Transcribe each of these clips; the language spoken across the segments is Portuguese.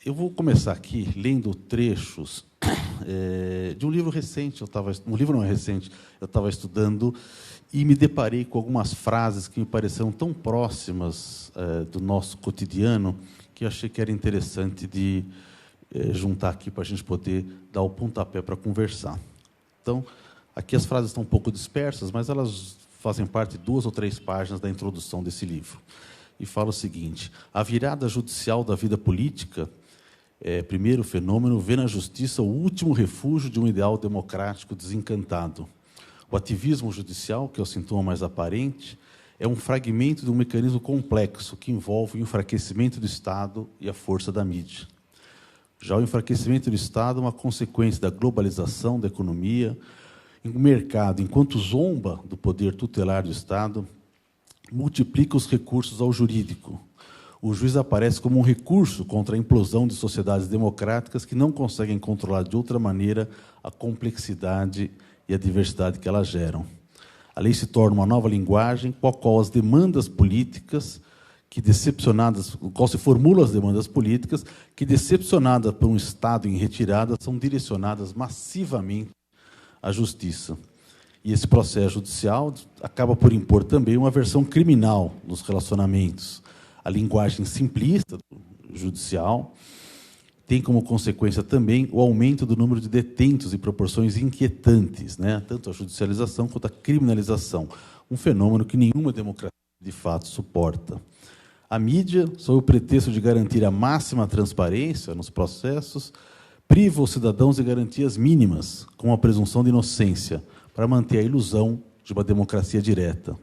Eu vou começar aqui lendo trechos de um livro recente. Um livro não é recente, eu estava estudando e me deparei com algumas frases que me pareceram tão próximas do nosso cotidiano que eu achei que era interessante de juntar aqui para a gente poder dar o pontapé para conversar. Então, aqui as frases estão um pouco dispersas, mas elas fazem parte de 2 ou 3 páginas da introdução desse livro. E fala o seguinte: a virada judicial da vida política, primeiro fenômeno, vê na justiça o último refúgio de um ideal democrático desencantado. O ativismo judicial, que é o sintoma mais aparente, é um fragmento de um mecanismo complexo que envolve o enfraquecimento do Estado e a força da mídia. Já o enfraquecimento do Estado é uma consequência da globalização da economia. O mercado, enquanto zomba do poder tutelar do Estado, multiplica os recursos ao jurídico. O juiz aparece como um recurso contra a implosão de sociedades democráticas que não conseguem controlar de outra maneira a complexidade e a diversidade que elas geram. A lei se torna uma nova linguagem com a qual as demandas políticas, com qual se formulam as demandas políticas, que, decepcionadas por um Estado em retirada, são direcionadas massivamente à justiça. E esse processo judicial acaba por impor também uma versão criminal nos relacionamentos. A linguagem simplista do judicial tem como consequência também o aumento do número de detentos em proporções inquietantes, né? Tanto a judicialização quanto a criminalização, um fenômeno que nenhuma democracia, de fato, suporta. A mídia, sob o pretexto de garantir a máxima transparência nos processos, priva os cidadãos de garantias mínimas, como a presunção de inocência, para manter a ilusão de uma democracia direta.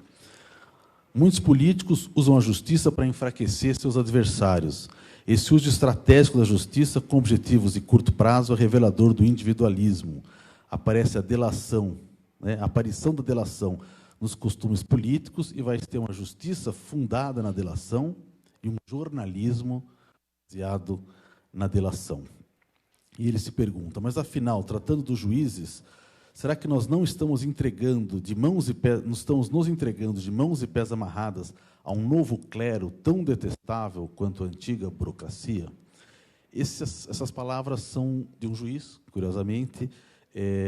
Muitos políticos usam a justiça para enfraquecer seus adversários. Esse uso estratégico da justiça, com objetivos de curto prazo, é revelador do individualismo. Aparece a delação, né? A aparição da delação nos costumes políticos, e vai ter uma justiça fundada na delação e um jornalismo baseado na delação. E ele se pergunta: mas, afinal, tratando dos juízes, será que nós não estamos entregando de mãos e pés, estamos nos entregando de mãos e pés amarradas a um novo clero tão detestável quanto a antiga burocracia? Essas palavras são de um juiz, curiosamente,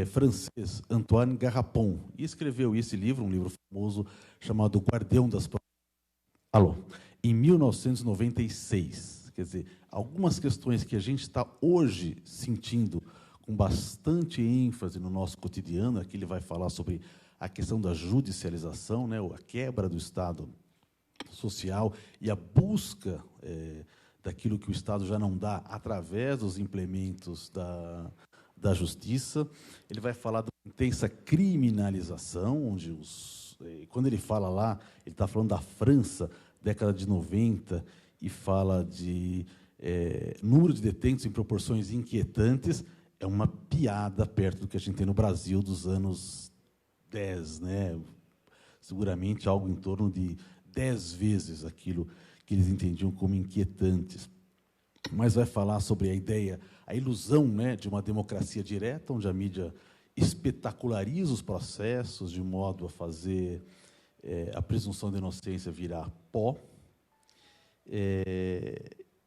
francês, Antoine Garrapon, e escreveu esse livro, um livro famoso, chamado Guardião das Promessas, em 1996. Quer dizer, algumas questões que a gente está hoje sentindo com bastante ênfase no nosso cotidiano. Aqui ele vai falar sobre a questão da judicialização, né, a quebra do Estado social e a busca daquilo que o Estado já não dá através dos implementos da justiça. Ele vai falar da intensa criminalização, onde quando ele fala lá, ele está falando da França, década de 90, e fala de número de detentos em proporções inquietantes. É uma piada perto do que a gente tem no Brasil dos anos 10, né? Seguramente algo em torno de 10 vezes aquilo que eles entendiam como inquietantes. Mas vai falar sobre a ideia, a ilusão, né, de uma democracia direta, onde a mídia espetaculariza os processos de modo a fazer a presunção de inocência virar pó.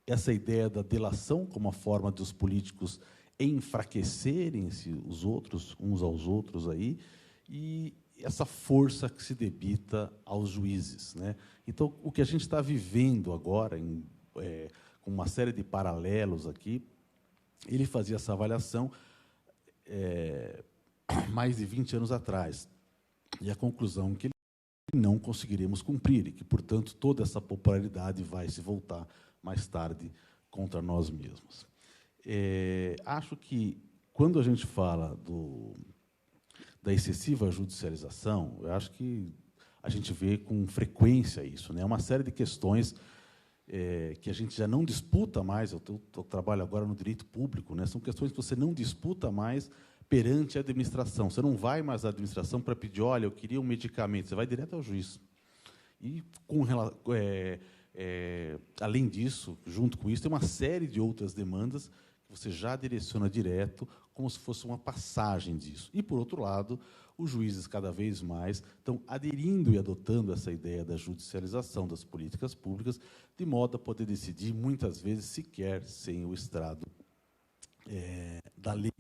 Essa ideia da delação como uma forma dos políticos enfraquecerem-se os outros, uns aos outros, aí, e essa força que se debita aos juízes, né? Então, o que a gente está vivendo agora, com uma série de paralelos aqui, ele fazia essa avaliação mais de 20 anos atrás, e a conclusão que não conseguiremos cumprir, e que, portanto, toda essa popularidade vai se voltar mais tarde contra nós mesmos. Acho que, quando a gente fala da excessiva judicialização, eu acho que a gente vê com frequência isso, né? Uma série de questões que a gente já não disputa mais. Eu trabalho agora no direito público, né? São questões que você não disputa mais perante a administração. Você não vai mais à administração para pedir: olha, eu queria um medicamento. Você vai direto ao juiz. E, além disso, junto com isso, tem uma série de outras demandas que você já direciona direto, como se fosse uma passagem disso. E, por outro lado, os juízes cada vez mais estão aderindo e adotando essa ideia da judicialização das políticas públicas, de modo a poder decidir, muitas vezes, sequer sem o estrado da lei.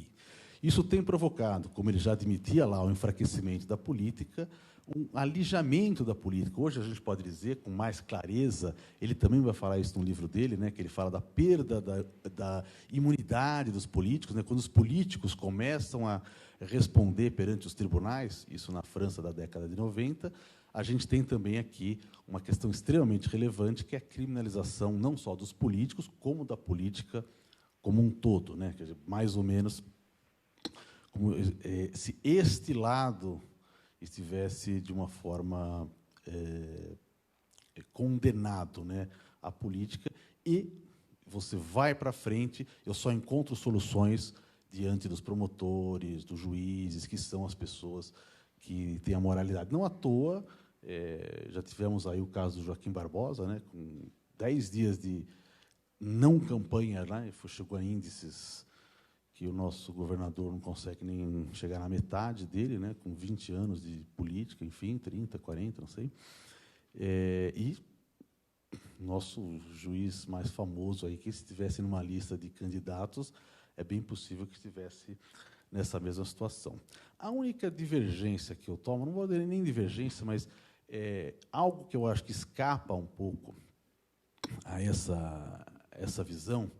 Isso tem provocado, como ele já admitia lá, o enfraquecimento da política, um alijamento da política. Hoje a gente pode dizer, com mais clareza, ele também vai falar isso no livro dele, né, que ele fala da perda da imunidade dos políticos, né, quando os políticos começam a responder perante os tribunais, isso na França da década de 90, a gente tem também aqui uma questão extremamente relevante, que é a criminalização não só dos políticos, como da política como um todo, né, quer dizer, mais ou menos como se este lado estivesse, de uma forma, condenado, né, à política, e você vai para frente, eu só encontro soluções diante dos promotores, dos juízes, que são as pessoas que têm a moralidade. Não à toa, já tivemos aí o caso do Joaquim Barbosa, né, com 10 dias de não campanha, né, chegou a índices que o nosso governador não consegue nem chegar na metade dele, né, com 20 anos de política, enfim, 30, 40, não sei. E nosso juiz mais famoso aí, que se estivesse numa lista de candidatos, é bem possível que estivesse nessa mesma situação. A única divergência que eu tomo, não vou dizer nem divergência, mas algo que eu acho que escapa um pouco a essa visão,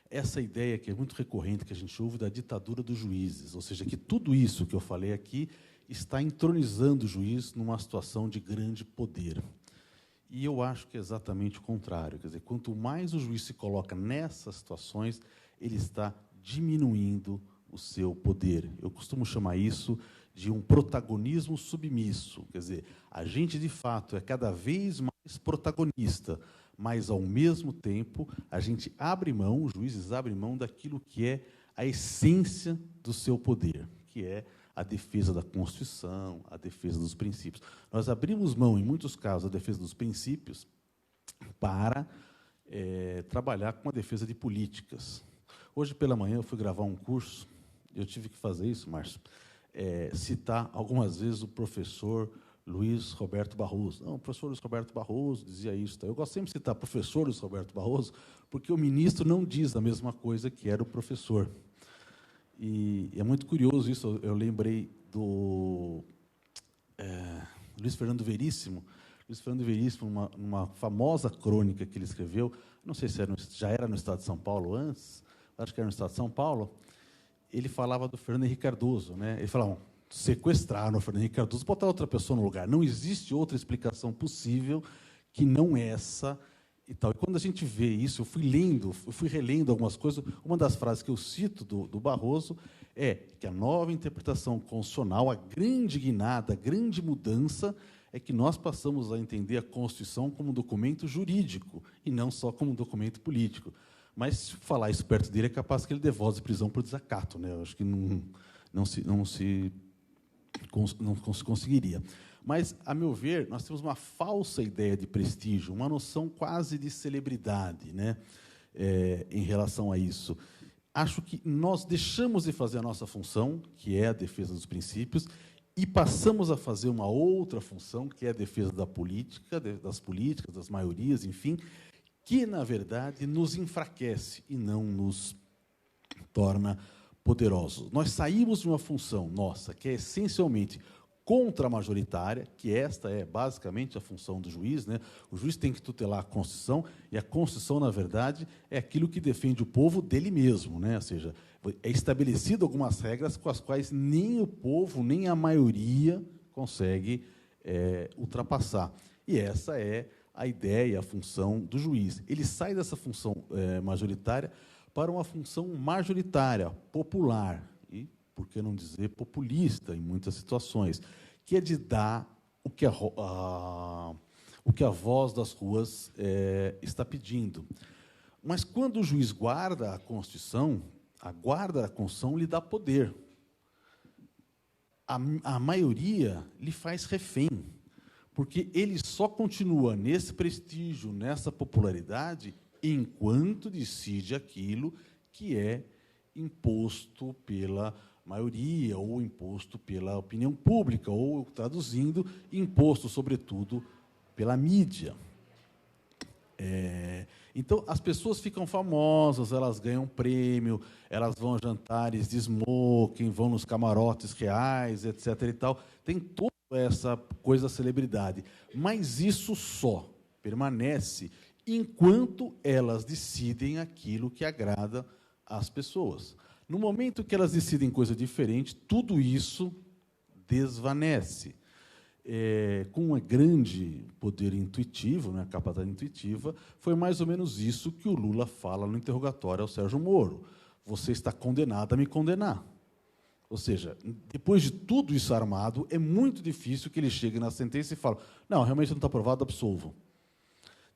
essa ideia que é muito recorrente, que a gente ouve da ditadura dos juízes, ou seja, que tudo isso que eu falei aqui está entronizando o juiz numa situação de grande poder. E eu acho que é exatamente o contrário. Quer dizer, quanto mais o juiz se coloca nessas situações, ele está diminuindo o seu poder. Eu costumo chamar isso de um protagonismo submisso. Quer dizer, a gente, de fato, é cada vez mais protagonista, mas, ao mesmo tempo, a gente abre mão, os juízes abrem mão daquilo que é a essência do seu poder, que é a defesa da Constituição, a defesa dos princípios. Nós abrimos mão, em muitos casos, da defesa dos princípios para trabalhar com a defesa de políticas. Hoje, pela manhã, eu fui gravar um curso, eu tive que fazer isso, Márcio, citar algumas vezes o professor Luiz Roberto Barroso. Não, o professor Luiz Roberto Barroso dizia isso. Eu gosto sempre de citar o professor Luiz Roberto Barroso, porque o ministro não diz a mesma coisa que era o professor. E é muito curioso isso. Eu lembrei do Luiz Fernando Veríssimo. Luiz Fernando Veríssimo, numa famosa crônica que ele escreveu, não sei se já era no Estado de São Paulo antes, acho que era no Estado de São Paulo, ele falava do Fernando Henrique Cardoso, né? Ele falava, sequestraram o Fernando Henrique Cardoso, botar outra pessoa no lugar. Não existe outra explicação possível que não essa e tal. E quando a gente vê isso, eu fui relendo algumas coisas. Uma das frases que eu cito do Barroso é que a nova interpretação constitucional, a grande guinada, a grande mudança, é que nós passamos a entender a Constituição como um documento jurídico e não só como um documento político. Mas, se falar isso perto dele, é capaz que ele dê voz de prisão por desacato, né? Eu acho que não se conseguiria. Mas, a meu ver, nós temos uma falsa ideia de prestígio, uma noção quase de celebridade, né, em relação a isso. Acho que nós deixamos de fazer a nossa função, que é a defesa dos princípios, e passamos a fazer uma outra função, que é a defesa da política, das políticas, das maiorias, enfim, que, na verdade, nos enfraquece e não nos torna poderosos. Nós saímos de uma função nossa, que é essencialmente contra-majoritária, que esta é basicamente a função do juiz, né? O juiz tem que tutelar a Constituição, e a Constituição, na verdade, é aquilo que defende o povo dele mesmo, né? Ou seja, é estabelecido algumas regras com as quais nem o povo, nem a maioria consegue ultrapassar. E essa é a ideia, a função do juiz. Ele sai dessa função majoritária para uma função majoritária, popular, e, por que não dizer, populista em muitas situações, que é de dar o que a voz das ruas está pedindo. Mas, quando o juiz guarda a Constituição, a guarda da Constituição lhe dá poder. A maioria lhe faz refém, porque ele só continua nesse prestígio, nessa popularidade, enquanto decide aquilo que é imposto pela maioria, ou imposto pela opinião pública, ou, traduzindo, imposto, sobretudo, pela mídia. Então, as pessoas ficam famosas, elas ganham prêmio, elas vão a jantares de smoking, vão nos camarotes reais, etc. e tal. Tem toda essa coisa da celebridade. Mas isso só permanece enquanto elas decidem aquilo que agrada às pessoas. No momento que elas decidem coisa diferente, tudo isso desvanece. Com um grande poder intuitivo, né, capacidade intuitiva, foi mais ou menos isso que o Lula fala no interrogatório ao Sérgio Moro. Você está condenado a me condenar. Ou seja, depois de tudo isso armado, é muito difícil que ele chegue na sentença e fale: não, realmente não está provado, absolvo.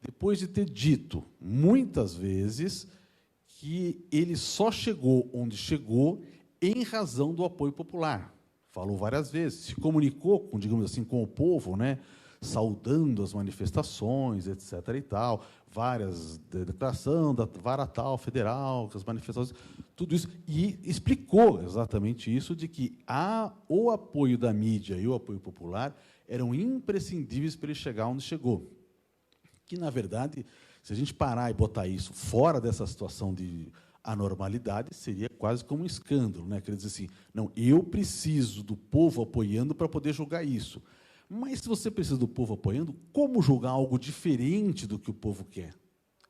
Depois de ter dito, muitas vezes, que ele só chegou onde chegou em razão do apoio popular. Falou várias vezes, se comunicou, digamos assim, com o povo, né, saudando as manifestações, etc. e tal, várias declarações da vara tal federal, as manifestações, tudo isso, e explicou exatamente isso, de que o apoio da mídia e o apoio popular eram imprescindíveis para ele chegar onde chegou. Que, na verdade, se a gente parar e botar isso fora dessa situação de anormalidade, seria quase como um escândalo, né? Quer dizer assim, não, eu preciso do povo apoiando para poder julgar isso. Mas se você precisa do povo apoiando, como julgar algo diferente do que o povo quer?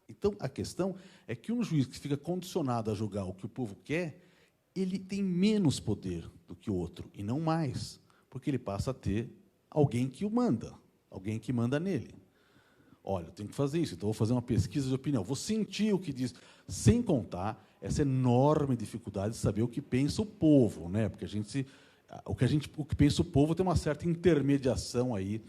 Então, a questão é que um juiz que fica condicionado a julgar o que o povo quer, ele tem menos poder do que o outro, e não mais, porque ele passa a ter alguém que o manda, alguém que manda nele. Olha, eu tenho que fazer isso, então vou fazer uma pesquisa de opinião, vou sentir o que diz, sem contar essa enorme dificuldade de saber o que pensa o povo, né? Porque o que pensa o povo tem uma certa intermediação aí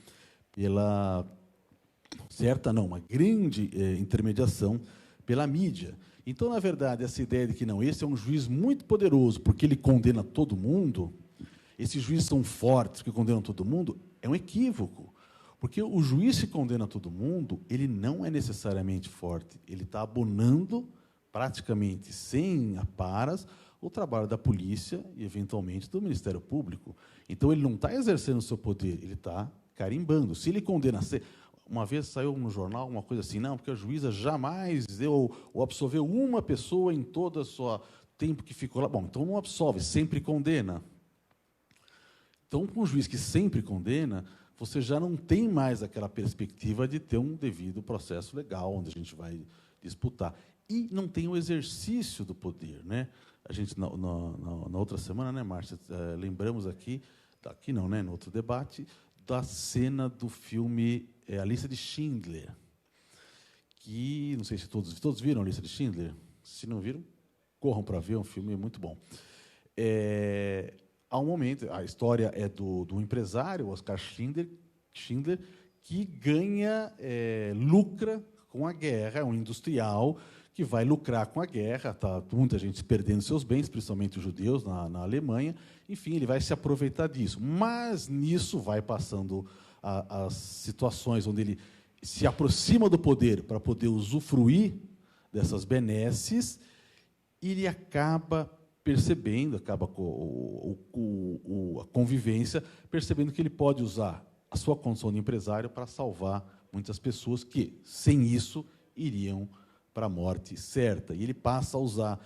uma grande intermediação pela mídia. Então, na verdade, essa ideia de que não, esse é um juiz muito poderoso, porque ele condena todo mundo, esses juízes são fortes, que condenam todo mundo, é um equívoco. Porque o juiz que condena todo mundo, ele não é necessariamente forte, ele está abonando, praticamente sem aparas, o trabalho da polícia e, eventualmente, do Ministério Público. Então, ele não está exercendo o seu poder, ele está carimbando. Se ele condena... Uma vez saiu no jornal uma coisa assim, não, porque a juíza jamais deu ou absolveu uma pessoa em todo o seu tempo que ficou lá. Bom, então não absolve, sempre condena. Então, com um juiz que sempre condena, você já não tem mais aquela perspectiva de ter um devido processo legal, onde a gente vai disputar. E não tem o exercício do poder, né? A gente, na outra semana, né, Márcia, lembramos aqui não, né, no outro debate, da cena do filme A Lista de Schindler, que, não sei se todos viram A Lista de Schindler? Se não viram, corram para ver, é um filme muito bom. Há um momento, a história é do empresário, Oskar Schindler, que lucra com a guerra, é um industrial que vai lucrar com a guerra, tá muita gente perdendo seus bens, principalmente os judeus na Alemanha, enfim, ele vai se aproveitar disso. Mas nisso vai passando as situações onde ele se aproxima do poder para poder usufruir dessas benesses, e ele acaba com a convivência, percebendo que ele pode usar a sua condição de empresário para salvar muitas pessoas que, sem isso, iriam para a morte certa. E ele passa a usar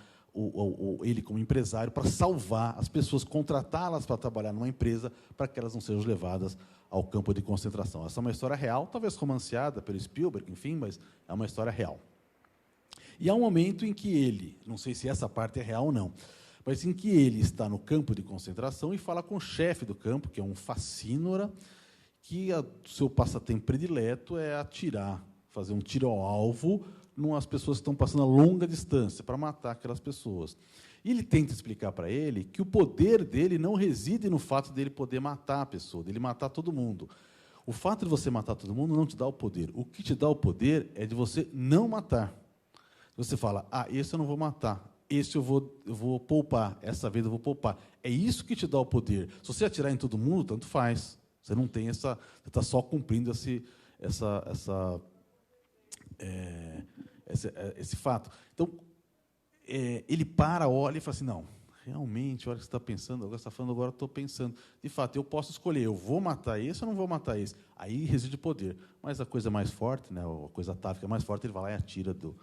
ele como empresário para salvar as pessoas, contratá-las para trabalhar numa empresa, para que elas não sejam levadas ao campo de concentração. Essa é uma história real, talvez romanceada pelo Spielberg, enfim, mas é uma história real. E há um momento em que ele, não sei se essa parte é real ou não, mas em que ele está no campo de concentração e fala com o chefe do campo, que é um facínora, que o seu passatempo predileto é atirar, fazer um tiro ao alvo nas pessoas que estão passando a longa distância, para matar aquelas pessoas. E ele tenta explicar para ele que o poder dele não reside no fato dele poder matar a pessoa, dele matar todo mundo. O fato de você matar todo mundo não te dá o poder. O que te dá o poder é de você não matar. Você fala, esse eu não vou matar, esse eu vou poupar, essa vez eu vou poupar. É isso que te dá o poder. Se você atirar em todo mundo, tanto faz. Você não tem você está só cumprindo esse fato. Então, ele olha e fala assim, não, realmente, a hora que você está pensando, agora você está falando, agora eu estou pensando. De fato, eu posso escolher, eu vou matar esse ou não vou matar esse. Aí reside o poder. Mas a coisa mais forte, né, a coisa tática mais forte, ele vai lá e atira do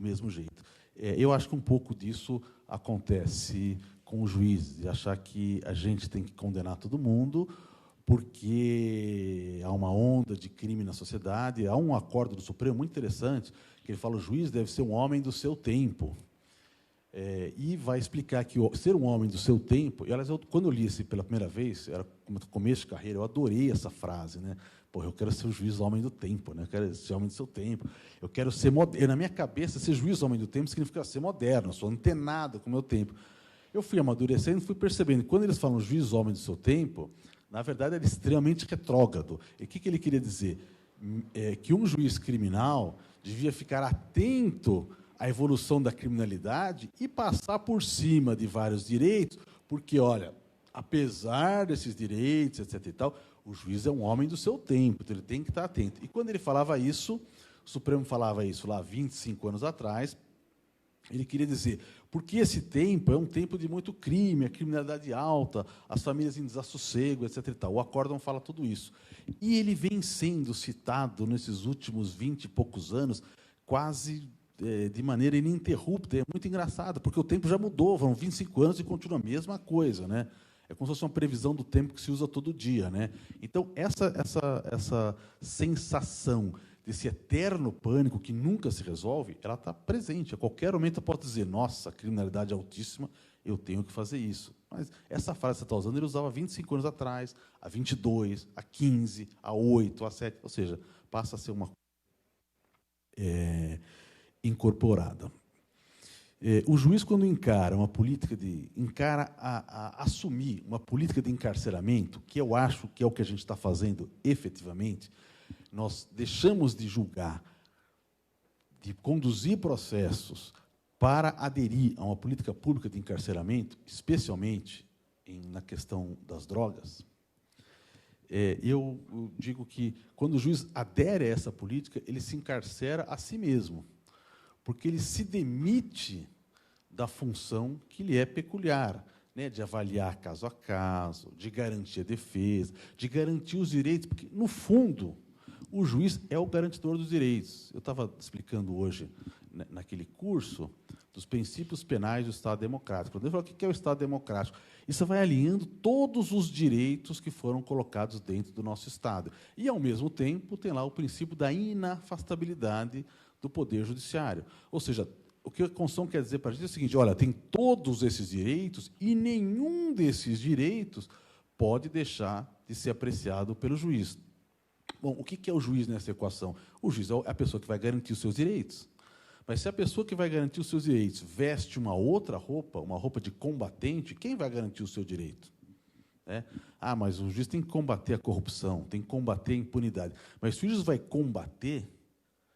mesmo jeito. Eu acho que um pouco disso acontece com o juiz, de achar que a gente tem que condenar todo mundo, porque há uma onda de crime na sociedade. Há um acordo do Supremo muito interessante, que ele fala que o juiz deve ser um homem do seu tempo. E vai explicar que ser um homem do seu tempo... E, aliás, quando eu li isso pela primeira vez, era no começo de carreira, eu adorei essa frase. Né? Pô, eu quero ser o juiz homem do tempo, né? Eu quero ser homem do seu tempo. Eu quero ser moderno. Na minha cabeça, ser juiz homem do tempo significa ser moderno, eu sou antenado com o meu tempo. Eu fui amadurecendo e fui percebendo que, quando eles falam juiz homem do seu tempo, na verdade, era extremamente retrógrado. E o que ele queria dizer? Que um juiz criminal devia ficar atento à evolução da criminalidade e passar por cima de vários direitos, porque, olha, apesar desses direitos, etc. e tal, o juiz é um homem do seu tempo, então ele tem que estar atento. E quando ele falava isso, o Supremo falava isso lá 25 anos atrás, ele queria dizer, porque esse tempo é um tempo de muito crime, a criminalidade alta, as famílias em desassossego, etc. e tal. O acórdão fala tudo isso. E ele vem sendo citado nesses últimos 20 e poucos anos, quase de maneira ininterrupta. É muito engraçado, porque o tempo já mudou, vão 25 anos e continua a mesma coisa, né? É como se fosse uma previsão do tempo que se usa todo dia, né? Então, essa sensação desse eterno pânico que nunca se resolve, ela está presente. A qualquer momento eu posso dizer, nossa, a criminalidade é altíssima, eu tenho que fazer isso. Mas essa frase que você está usando, ele usava há 25 anos atrás, há 22, há 15, há 8, há 7, ou seja, passa a ser uma incorporada. O juiz, quando encara uma política assumir uma política de encarceramento, que eu acho que é o que a gente está fazendo efetivamente, nós deixamos de julgar, de conduzir processos para aderir a uma política pública de encarceramento, especialmente na questão das drogas. Eu digo que, quando o juiz adere a essa política, ele se encarcera a si mesmo, porque ele se demite da função que lhe é peculiar, né, de avaliar caso a caso, de garantir a defesa, de garantir os direitos, porque, no fundo, o juiz é o garantidor dos direitos. Eu estava explicando hoje, naquele curso, dos princípios penais do Estado Democrático. Quando eu falo o que é o Estado Democrático, isso vai alinhando todos os direitos que foram colocados dentro do nosso Estado. E, ao mesmo tempo, tem lá o princípio da inafastabilidade do Poder Judiciário. Ou seja, o que a Constituição quer dizer para a gente é o seguinte, olha, tem todos esses direitos e nenhum desses direitos pode deixar de ser apreciado pelo juiz. Bom, o que é o juiz nessa equação? O juiz é a pessoa que vai garantir os seus direitos. Mas se a pessoa que vai garantir os seus direitos veste uma outra roupa, uma roupa de combatente, quem vai garantir o seu direito? Mas o juiz tem que combater a corrupção, tem que combater a impunidade. Mas se o juiz vai combater,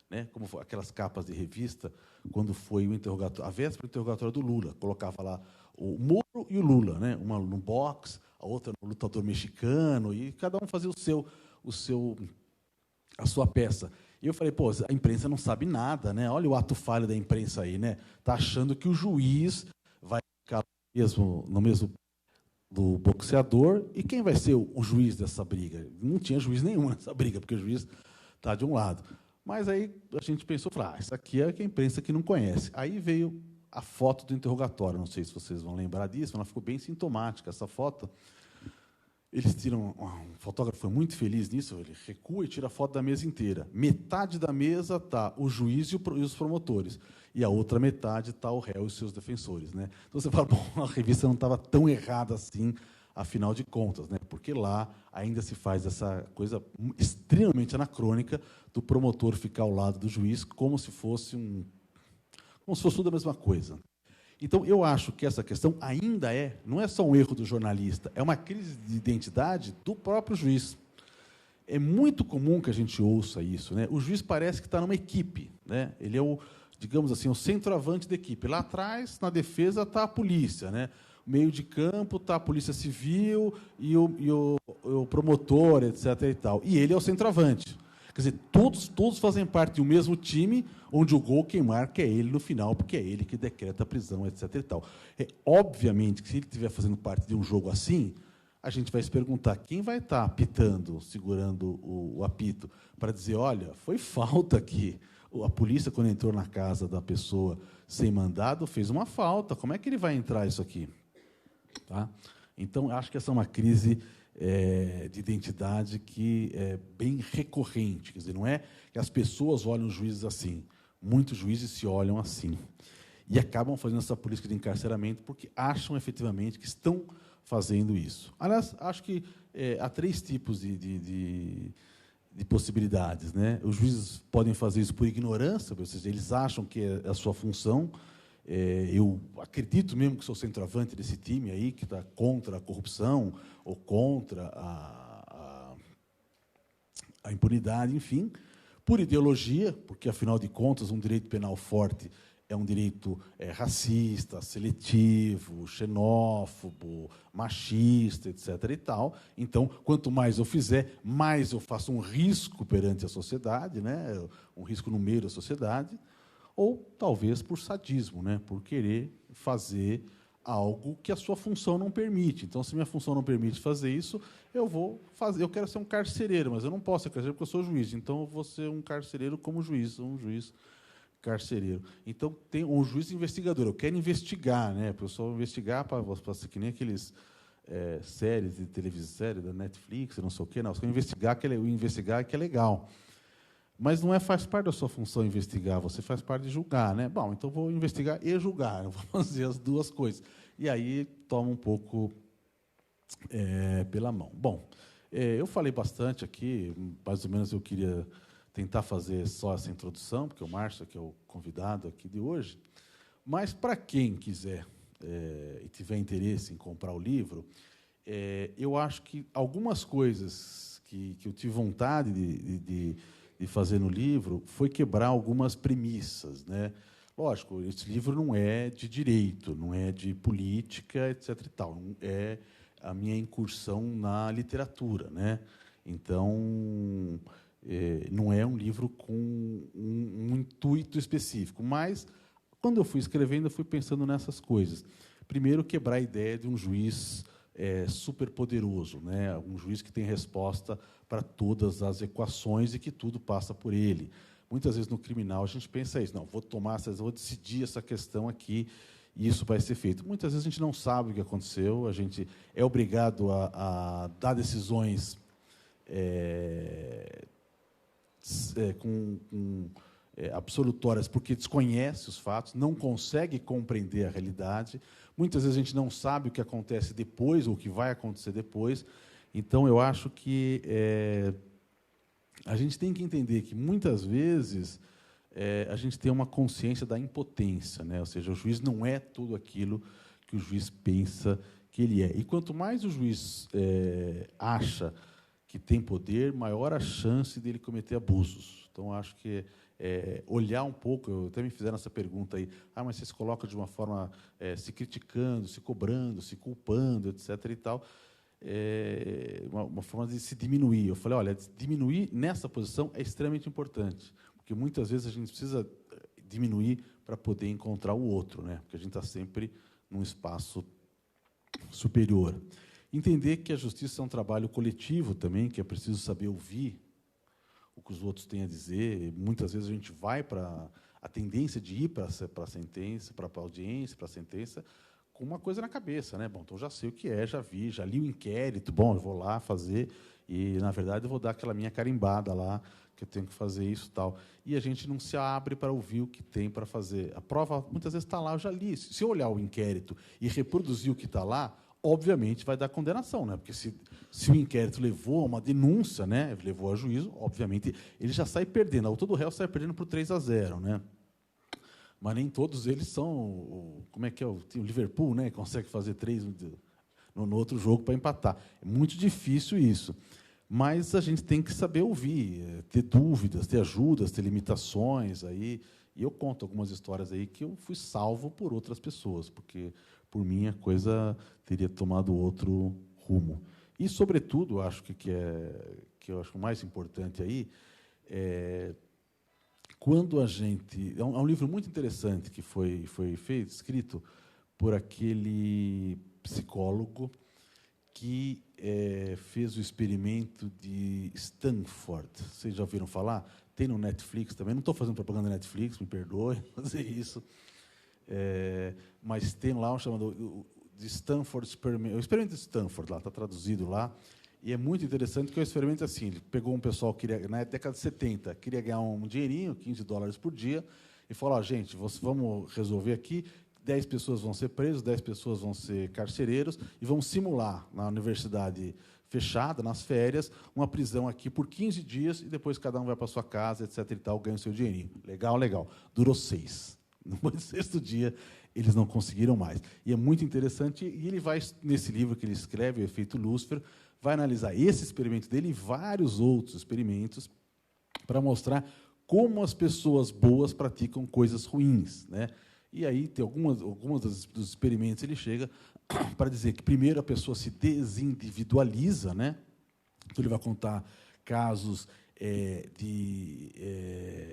né, como aquelas capas de revista, quando foi o interrogatório, a véspera do interrogatório do Lula, colocava lá o Moro e o Lula, né, uma no boxe, a outra no lutador mexicano, e cada um fazia a sua peça. E eu falei, pô, a imprensa não sabe nada, né? Olha o ato falho da imprensa aí, né? Está achando que o juiz vai ficar no mesmo do boxeador, e quem vai ser o juiz dessa briga? Não tinha juiz nenhum nessa briga, porque o juiz está de um lado. Mas aí a gente pensou, isso aqui é que a imprensa que não conhece. Aí veio a foto do interrogatório, não sei se vocês vão lembrar disso, mas ela ficou bem sintomática, essa foto. Eles tiram, um fotógrafo foi muito feliz nisso, ele recua e tira a foto da mesa inteira. Metade da mesa está o juiz e os promotores, e a outra metade está o réu e os seus defensores, né? Então você fala, bom, a revista não estava tão errada assim, afinal de contas, né? Porque lá ainda se faz essa coisa extremamente anacrônica do promotor ficar ao lado do juiz como se fosse tudo a mesma coisa. Então, eu acho que essa questão ainda não é só um erro do jornalista, é uma crise de identidade do próprio juiz. É muito comum que a gente ouça isso, né? O juiz parece que está numa equipe, né? Ele é digamos assim, o centroavante da equipe. Lá atrás, na defesa, está a polícia, né? No meio de campo está a polícia civil e o promotor, etc. E tal. E ele é o centroavante. Quer Quer dizer, todos fazem parte de um mesmo time, onde o gol quem marca é ele no final, porque é ele que decreta a prisão, etc. E tal. Obviamente que, se ele estiver fazendo parte de um jogo assim, a gente vai se perguntar quem vai estar apitando, segurando o apito, para dizer, olha, foi falta aqui. A polícia, quando entrou na casa da pessoa sem mandado, fez uma falta. Como é que ele vai entrar isso aqui? Tá? Então, acho que essa é uma crise de identidade que é bem recorrente. Quer dizer, não é que as pessoas olham os juízes assim. Muitos juízes se olham assim. E acabam fazendo essa política de encarceramento porque acham, efetivamente, que estão fazendo isso. Aliás, acho que há 3 tipos de possibilidades. Né? Os juízes podem fazer isso por ignorância, ou seja, eles acham que é a sua função. Eu acredito mesmo que sou centroavante desse time aí, que está contra a corrupção ou contra a impunidade, enfim, por ideologia, porque, afinal de contas, um direito penal forte é um direito racista, seletivo, xenófobo, machista, etc. e tal. Então, quanto mais eu fizer, mais eu faço um risco perante a sociedade, né? Um risco no meio da sociedade, ou talvez por sadismo, né? Por querer fazer algo que a sua função não permite. Então, se minha função não permite fazer isso, eu vou fazer. Eu quero ser um carcereiro, mas eu não posso ser carcereiro porque eu sou juiz. Então, eu vou ser um carcereiro como juiz, um juiz carcereiro. Então, tem um juiz investigador. Eu quero investigar, né? Para eu só investigar para ser que nem aqueles séries de televisão, série da Netflix, não sei o quê. Não, eu investigar que é legal. Mas não faz parte da sua função investigar, você faz parte de julgar, né? Bom, então vou investigar e julgar, eu vou fazer as duas coisas. E aí toma um pouco pela mão. Bom, eu falei bastante aqui, mais ou menos eu queria tentar fazer só essa introdução, porque o Márcio que é o convidado aqui de hoje. Mas, para quem quiser e tiver interesse em comprar o livro, eu acho que algumas coisas que eu tive vontade de fazer no livro foi quebrar algumas premissas. Né? Lógico, esse livro não é de direito, não é de política, etc. E tal, é a minha incursão na literatura. Né? Então, não é um livro com um intuito específico, mas, quando eu fui escrevendo, eu fui pensando nessas coisas. Primeiro, quebrar a ideia de um juiz superpoderoso, né? Um juiz que tem resposta para todas as equações e que tudo passa por ele. Muitas vezes, no criminal, a gente pensa isso. Não, vou decidir essa questão aqui e isso vai ser feito. Muitas vezes a gente não sabe o que aconteceu, a gente é obrigado a dar decisões absolutórias porque desconhece os fatos, não consegue compreender a realidade. Muitas vezes a gente não sabe o que acontece depois ou o que vai acontecer depois. Então, eu acho que a gente tem que entender que, muitas vezes, a gente tem uma consciência da impotência. Né? Ou seja, o juiz não é tudo aquilo que o juiz pensa que ele é. E quanto mais o juiz acha que tem poder, maior a chance dele cometer abusos. Então, acho que olhar um pouco, até me fizeram essa pergunta aí, mas você se coloca de uma forma se criticando, se cobrando, se culpando, etc. e tal, uma forma de se diminuir. Eu falei, olha, diminuir nessa posição é extremamente importante, porque muitas vezes a gente precisa diminuir para poder encontrar o outro, né? Porque a gente está sempre num espaço superior. Entender que a justiça é um trabalho coletivo também, que é preciso saber ouvir o que os outros têm a dizer. Muitas vezes a gente vai para a tendência de ir para a sentença, para a audiência, para a sentença, com uma coisa na cabeça, né? Bom, então já sei o que é, já vi, já li o inquérito, bom, eu vou lá fazer e, na verdade, eu vou dar aquela minha carimbada lá, que eu tenho que fazer isso e tal. E a gente não se abre para ouvir o que tem para fazer. A prova, muitas vezes, está lá, eu já li. Se eu olhar o inquérito e reproduzir o que está lá, obviamente vai dar condenação, né? Porque se o inquérito levou a uma denúncia, né? Levou a juízo, obviamente ele já sai perdendo. O autor do réu sai perdendo por 3-0, né? Mas nem todos eles são como é que é o Liverpool, né? Consegue fazer 3 no outro jogo para empatar. É muito difícil isso. Mas a gente tem que saber ouvir, ter dúvidas, ter ajudas, ter limitações aí. E eu conto algumas histórias aí que eu fui salvo por outras pessoas, porque, por mim, a coisa teria tomado outro rumo. E, sobretudo, acho que eu acho o mais importante aí Quando a gente... É um livro muito interessante que foi feito, escrito por aquele psicólogo que fez o experimento de Stanford. Vocês já ouviram falar? Tem no Netflix também. Não estou fazendo propaganda da Netflix, me perdoe fazer isso. Mas tem lá um chamado de Stanford Experiment. O experimento de Stanford, lá está traduzido lá. E é muito interessante que o experimento é assim, ele pegou um pessoal que na década de 70 queria ganhar um dinheirinho, $15 por dia, e falou, gente, vamos resolver aqui, 10 pessoas vão ser presos, 10 pessoas vão ser carcereiros, e vamos simular na universidade fechada, nas férias, uma prisão aqui por 15 dias, e depois cada um vai para sua casa, etc. e tal, ganha o seu dinheirinho. Legal, legal. Durou 6. No 6º dia, eles não conseguiram mais. E é muito interessante, e ele vai, nesse livro que ele escreve, O Efeito Lúcifer, vai analisar esse experimento dele e vários outros experimentos para mostrar como as pessoas boas praticam coisas ruins, né? E aí tem algumas dos experimentos ele chega para dizer que primeiro a pessoa se desindividualiza, né? Então ele vai contar casos de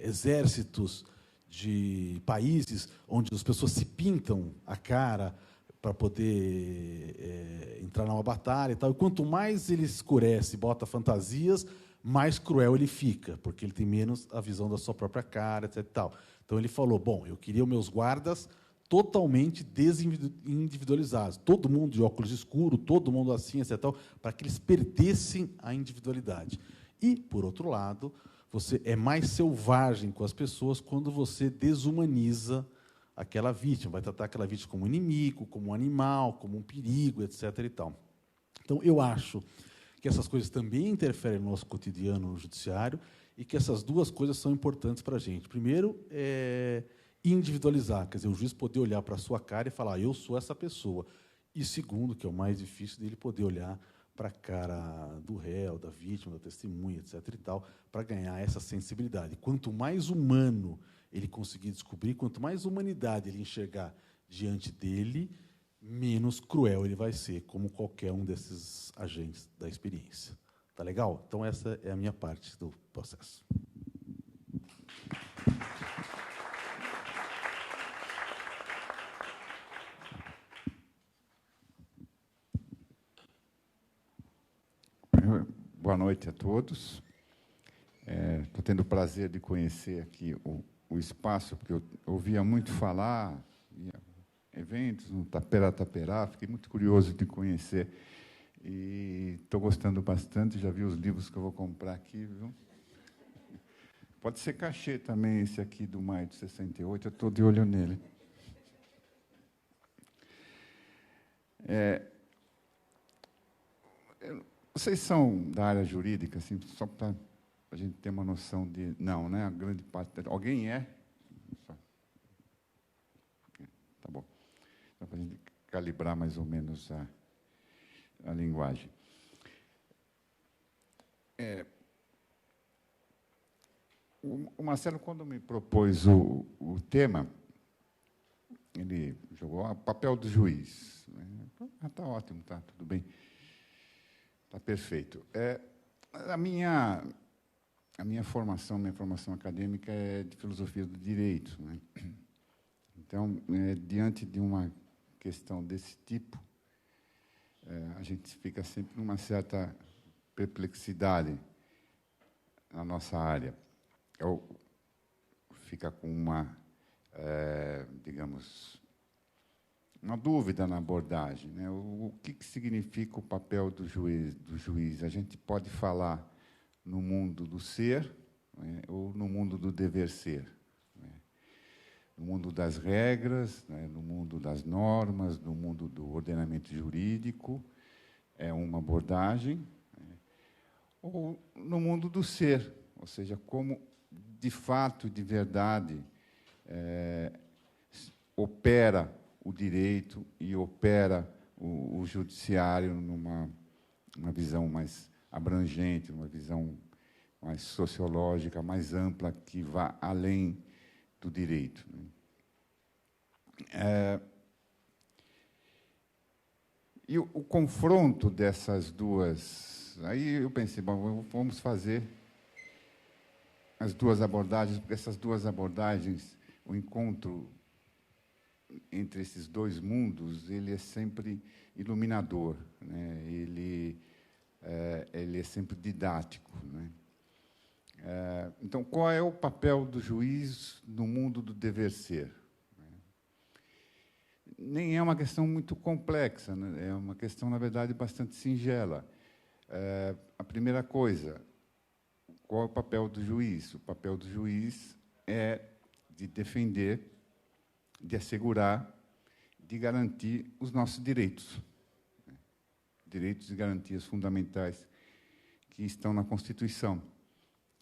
exércitos de países onde as pessoas se pintam a cara para poder entrar numa batalha e tal. E quanto mais ele escurece, bota fantasias, mais cruel ele fica, porque ele tem menos a visão da sua própria cara, etc. E tal. Então ele falou, bom, eu queria os meus guardas totalmente desindividualizados, todo mundo de óculos escuros, todo mundo assim, etc. Tal, para que eles perdessem a individualidade. E, por outro lado, você é mais selvagem com as pessoas quando você desumaniza aquela vítima, vai tratar aquela vítima como um inimigo, como um animal, como um perigo, etc. e tal. Então, eu acho que essas coisas também interferem no nosso cotidiano no judiciário e que essas duas coisas são importantes para a gente. Primeiro, individualizar, quer dizer, o juiz poder olhar para a sua cara e falar, eu sou essa pessoa. E segundo, que é o mais difícil, dele poder olhar para a cara do réu, da vítima, da testemunha, etc. e tal, para ganhar essa sensibilidade. Quanto mais humano ele conseguir descobrir, quanto mais humanidade ele enxergar diante dele, menos cruel ele vai ser, como qualquer um desses agentes da experiência. Tá legal? Então, essa é a minha parte do processo. Boa noite a todos. Estou tendo o prazer de conhecer aqui o espaço, porque eu ouvia muito falar, eventos no Taperá, fiquei muito curioso de conhecer. E estou gostando bastante, já vi os livros que eu vou comprar aqui, viu? Pode ser cachê também, esse aqui do maio de 68, eu estou de olho nele. Vocês são da área jurídica, assim, só para a gente ter uma noção de... Não, né? A grande parte... Alguém é? Tá bom. Só para a gente calibrar mais ou menos a linguagem. O Marcelo, quando me propôs o tema, ele jogou o papel do juiz. Está ótimo, está tudo bem. Está perfeito. A minha formação acadêmica é de filosofia do direito, né? Então, diante de uma questão desse tipo, a gente fica sempre numa certa perplexidade na nossa área. Fica com uma, digamos, uma dúvida na abordagem, né? O que significa o papel do juiz? A gente pode falar no mundo do ser, né, ou no mundo do dever ser, né? No mundo das regras, né, no mundo das normas, no mundo do ordenamento jurídico, é uma abordagem, né? Ou no mundo do ser, ou seja, como de fato, de verdade, opera o direito e opera o judiciário numa visão mais abrangente, uma visão mais sociológica, mais ampla, que vá além do direito. E o confronto dessas duas... Aí eu pensei, bom, vamos fazer as duas abordagens, porque essas duas abordagens, o encontro entre esses dois mundos, ele é sempre iluminador, né? Ele é sempre didático, né? Então, qual é o papel do juiz no mundo do dever ser? Nem é uma questão muito complexa, né? É uma questão, na verdade, bastante singela. A primeira coisa, qual é o papel do juiz? O papel do juiz é de defender, de assegurar, de garantir os nossos direitos. Direitos e garantias fundamentais que estão na Constituição,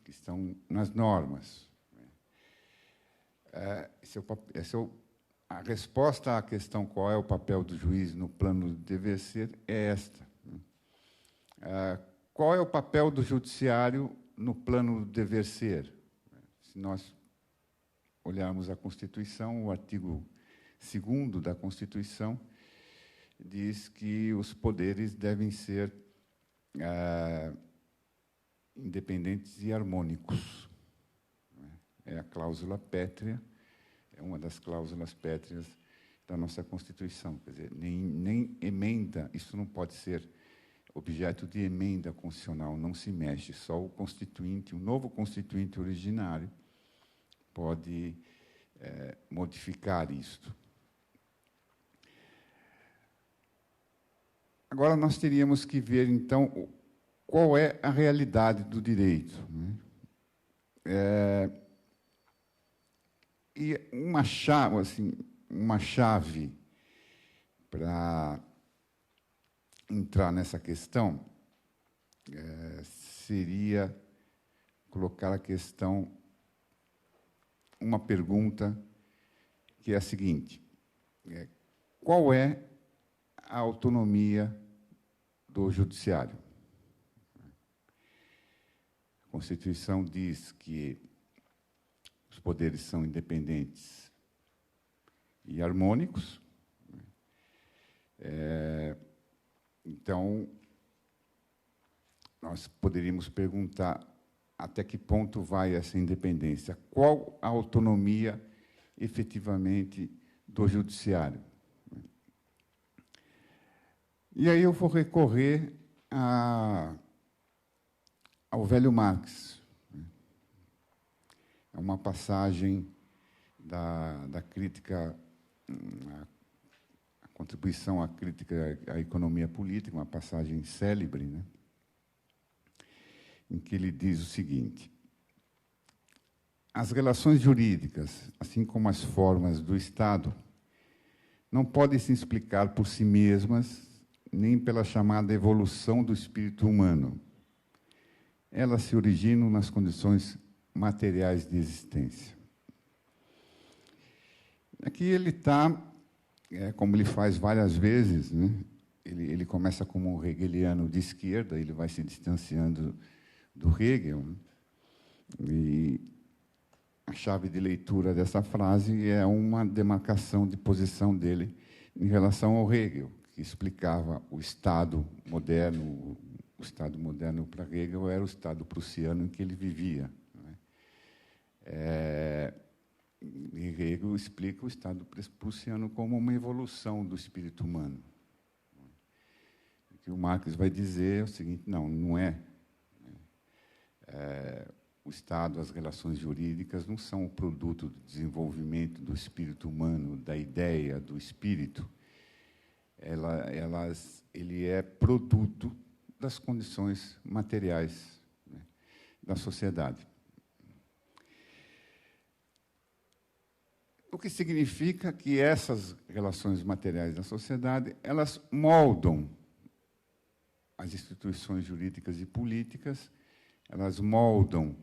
que estão nas normas. A resposta à questão qual é o papel do juiz no plano do dever ser é esta. Qual é o papel do judiciário no plano do dever ser? Se nós olharmos a Constituição, o artigo 2º da Constituição diz que os poderes devem ser independentes e harmônicos. É a cláusula pétrea, é uma das cláusulas pétreas da nossa Constituição. Quer dizer, nem emenda, isso não pode ser objeto de emenda constitucional, não se mexe, só o constituinte, o novo constituinte originário, pode modificar isto. Agora, nós teríamos que ver, então, qual é a realidade do direito, né? E uma chave para entrar nessa questão seria colocar a questão, uma pergunta que é a seguinte: qual é a autonomia do judiciário? A Constituição diz que os poderes são independentes e harmônicos. Então, nós poderíamos perguntar até que ponto vai essa independência? Qual a autonomia, efetivamente, do judiciário? E aí eu vou recorrer ao velho Marx. É uma passagem da crítica, a contribuição à crítica à economia política, uma passagem célebre, né, em que ele diz o seguinte: as relações jurídicas, assim como as formas do Estado, não podem se explicar por si mesmas, nem pela chamada evolução do espírito humano. Elas se originam nas condições materiais de existência. Aqui ele está, como ele faz várias vezes, né? Ele começa como um hegeliano de esquerda, ele vai se distanciando do Hegel, né? E a chave de leitura dessa frase é uma demarcação de posição dele em relação ao Hegel, que explicava o Estado moderno. O Estado moderno para Hegel era o Estado prussiano em que ele vivia. E Hegel explica o Estado prussiano como uma evolução do espírito humano. O que o Marx vai dizer é o seguinte: não é. O Estado, as relações jurídicas não são o produto do desenvolvimento do espírito humano, da ideia, do espírito. Ele é produto das condições materiais, né, da sociedade. O que significa que essas relações materiais da sociedade, elas moldam as instituições jurídicas e políticas, elas moldam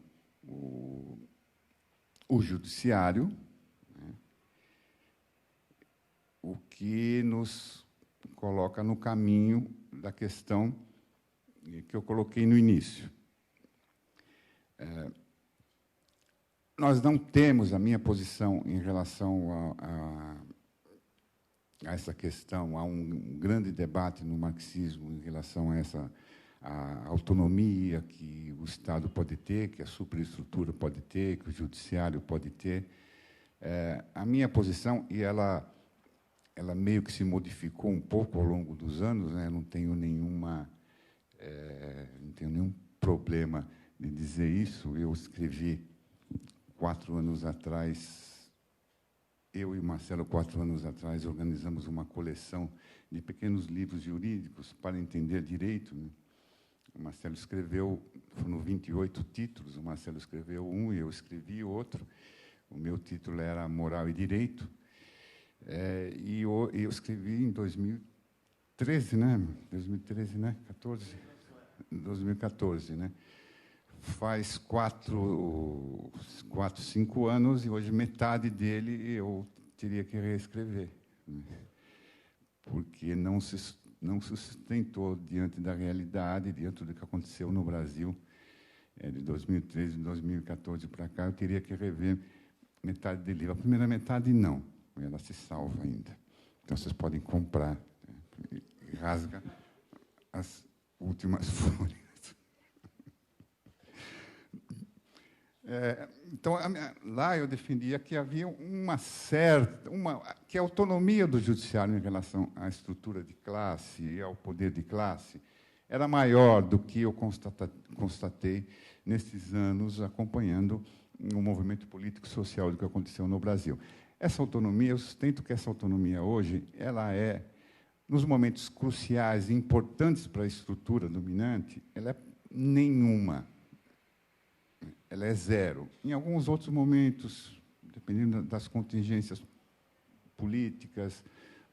o judiciário, né, o que nos coloca no caminho da questão que eu coloquei no início. Nós não temos, a minha posição em relação a essa questão, há um grande debate no marxismo em relação a a autonomia que o Estado pode ter, que a superestrutura pode ter, que o judiciário pode ter. A minha posição, e ela meio que se modificou um pouco ao longo dos anos, né? Não tenho nenhum problema de dizer isso. Eu escrevi 4 anos atrás, eu e o Marcelo, 4 anos atrás, organizamos uma coleção de pequenos livros jurídicos para entender direito, né? O Marcelo escreveu, foram 28 títulos, o Marcelo escreveu um e eu escrevi outro. O meu título era Moral e Direito. E eu escrevi em 2013, né? 2013, né? 2014, né? Faz 5 anos, e hoje metade dele eu teria que reescrever, né? Porque não se sustentou diante da realidade, diante do que aconteceu no Brasil, de 2013, de 2014 para cá. Eu teria que rever metade do livro. A primeira metade, não. Ela se salva ainda. Então, vocês podem comprar, né? E rasga as últimas folhas. Então, lá eu defendia que havia que a autonomia do judiciário em relação à estrutura de classe e ao poder de classe era maior do que eu constatei nesses anos acompanhando o movimento político e social do que aconteceu no Brasil. Essa autonomia, eu sustento que essa autonomia hoje, ela é, nos momentos cruciais e importantes para a estrutura dominante, ela é nenhuma. Ela é zero. Em alguns outros momentos, dependendo das contingências políticas,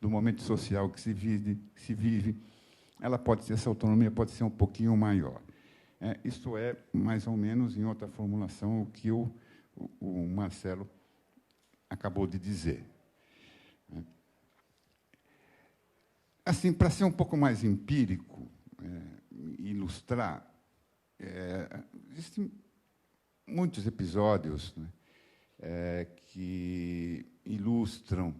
do momento social que se vive, essa autonomia pode ser um pouquinho maior. Isto é, mais ou menos, em outra formulação, o que o Marcelo acabou de dizer. Assim, para ser um pouco mais empírico, ilustrar, existem muitos episódios, né, que ilustram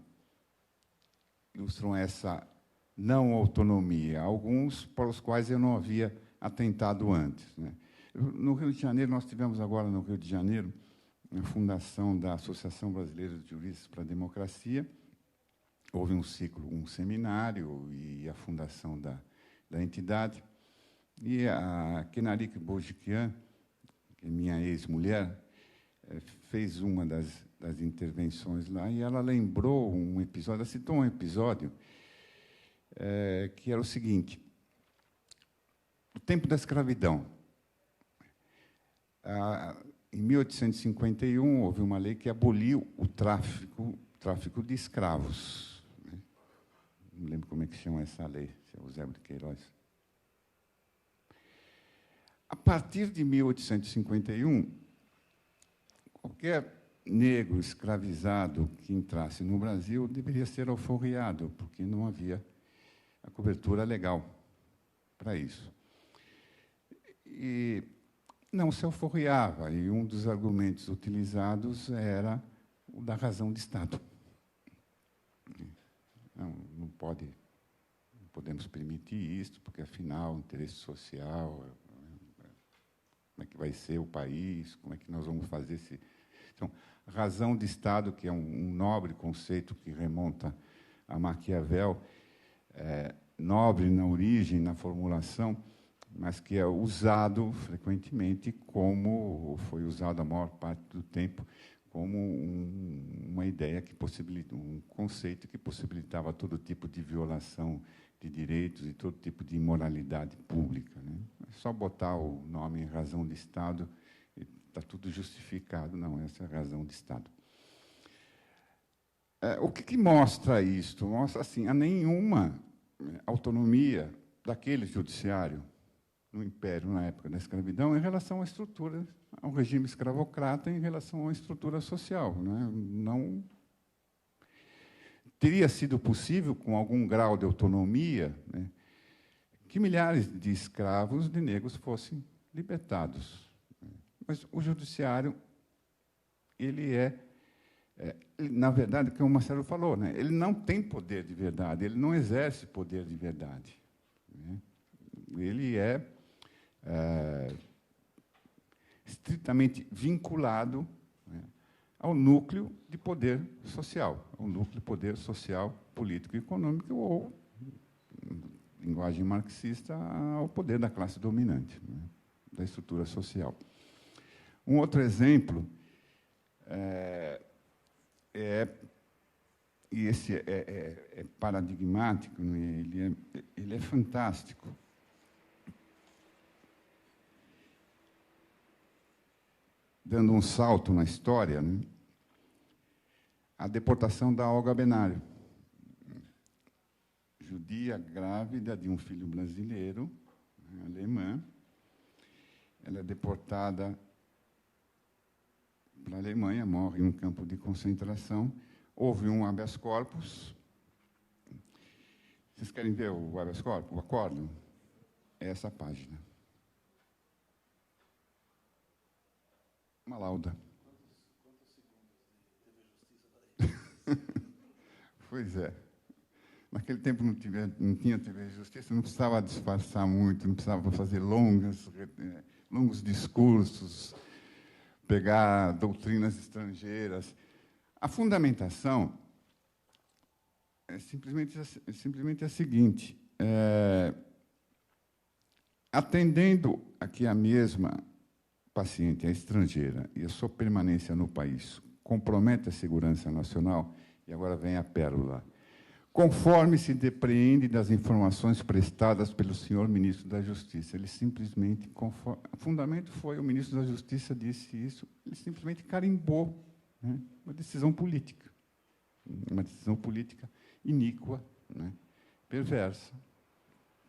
essa não autonomia, alguns para os quais eu não havia atentado antes, né. No Rio de Janeiro, nós tivemos agora, no Rio de Janeiro, a fundação da Associação Brasileira de Juristas para a Democracia. Houve um seminário e a fundação da entidade. E a Kenarik Bojiquian, que é minha ex-mulher, fez uma das intervenções lá, e ela lembrou um episódio, ela citou um episódio que era o seguinte: o tempo da escravidão. Em 1851, houve uma lei que aboliu o tráfico de escravos, né? Não lembro como é que chama essa lei, se é Eusébio de Queiroz. A partir de 1851, qualquer negro escravizado que entrasse no Brasil deveria ser alforriado, porque não havia a cobertura legal para isso. E não se alforriava, e um dos argumentos utilizados era o da razão de Estado. Não podemos permitir isso, porque, afinal, o interesse social, como é que vai ser o país, como é que nós vamos fazer esse... Então, razão de Estado, que é um nobre conceito que remonta a Maquiavel, nobre na origem, na formulação, mas que é usado frequentemente como foi usado a maior parte do tempo como uma ideia que possibilita, um conceito que possibilitava todo tipo de violação de direitos e todo tipo de imoralidade pública, né? É só botar o nome em razão de Estado e está tudo justificado. Não, essa é a razão de Estado. O que mostra isto? Mostra assim, a nenhuma autonomia daquele judiciário no Império, na época da escravidão, em relação à estrutura, ao regime escravocrata, em relação à estrutura social, né? Não teria sido possível, com algum grau de autonomia, né, que milhares de escravos, de negros, fossem libertados. Mas o judiciário, ele na verdade, como o Marcelo falou, né, ele não tem poder de verdade, ele não exerce poder de verdade, né? Ele é estritamente vinculado, né, ao núcleo de poder social, ao núcleo de poder social, político e econômico, ou, em linguagem marxista, ao poder da classe dominante, né, da estrutura social. Um outro exemplo e esse é paradigmático, né, ele é fantástico. Dando um salto na história, né, a deportação da Olga Benário, judia grávida de um filho brasileiro, né, alemã. Ela é deportada para a Alemanha, morre em um campo de concentração. Houve um habeas corpus. Vocês querem ver o habeas corpus, o acórdão? É essa página. Uma lauda. Quantos segundos de TV Justiça? Pois é. Naquele tempo não tinha TV Justiça, não precisava disfarçar muito, não precisava fazer longos discursos, pegar doutrinas estrangeiras. A fundamentação é simplesmente a seguinte: atendendo a que a mesma paciente é estrangeira e a sua permanência no país compromete a segurança nacional, e agora vem a pérola, conforme se depreende das informações prestadas pelo senhor ministro da Justiça. Ele simplesmente, o fundamento foi, o ministro da Justiça disse isso, ele simplesmente carimbou, né, uma decisão política iníqua, né, perversa,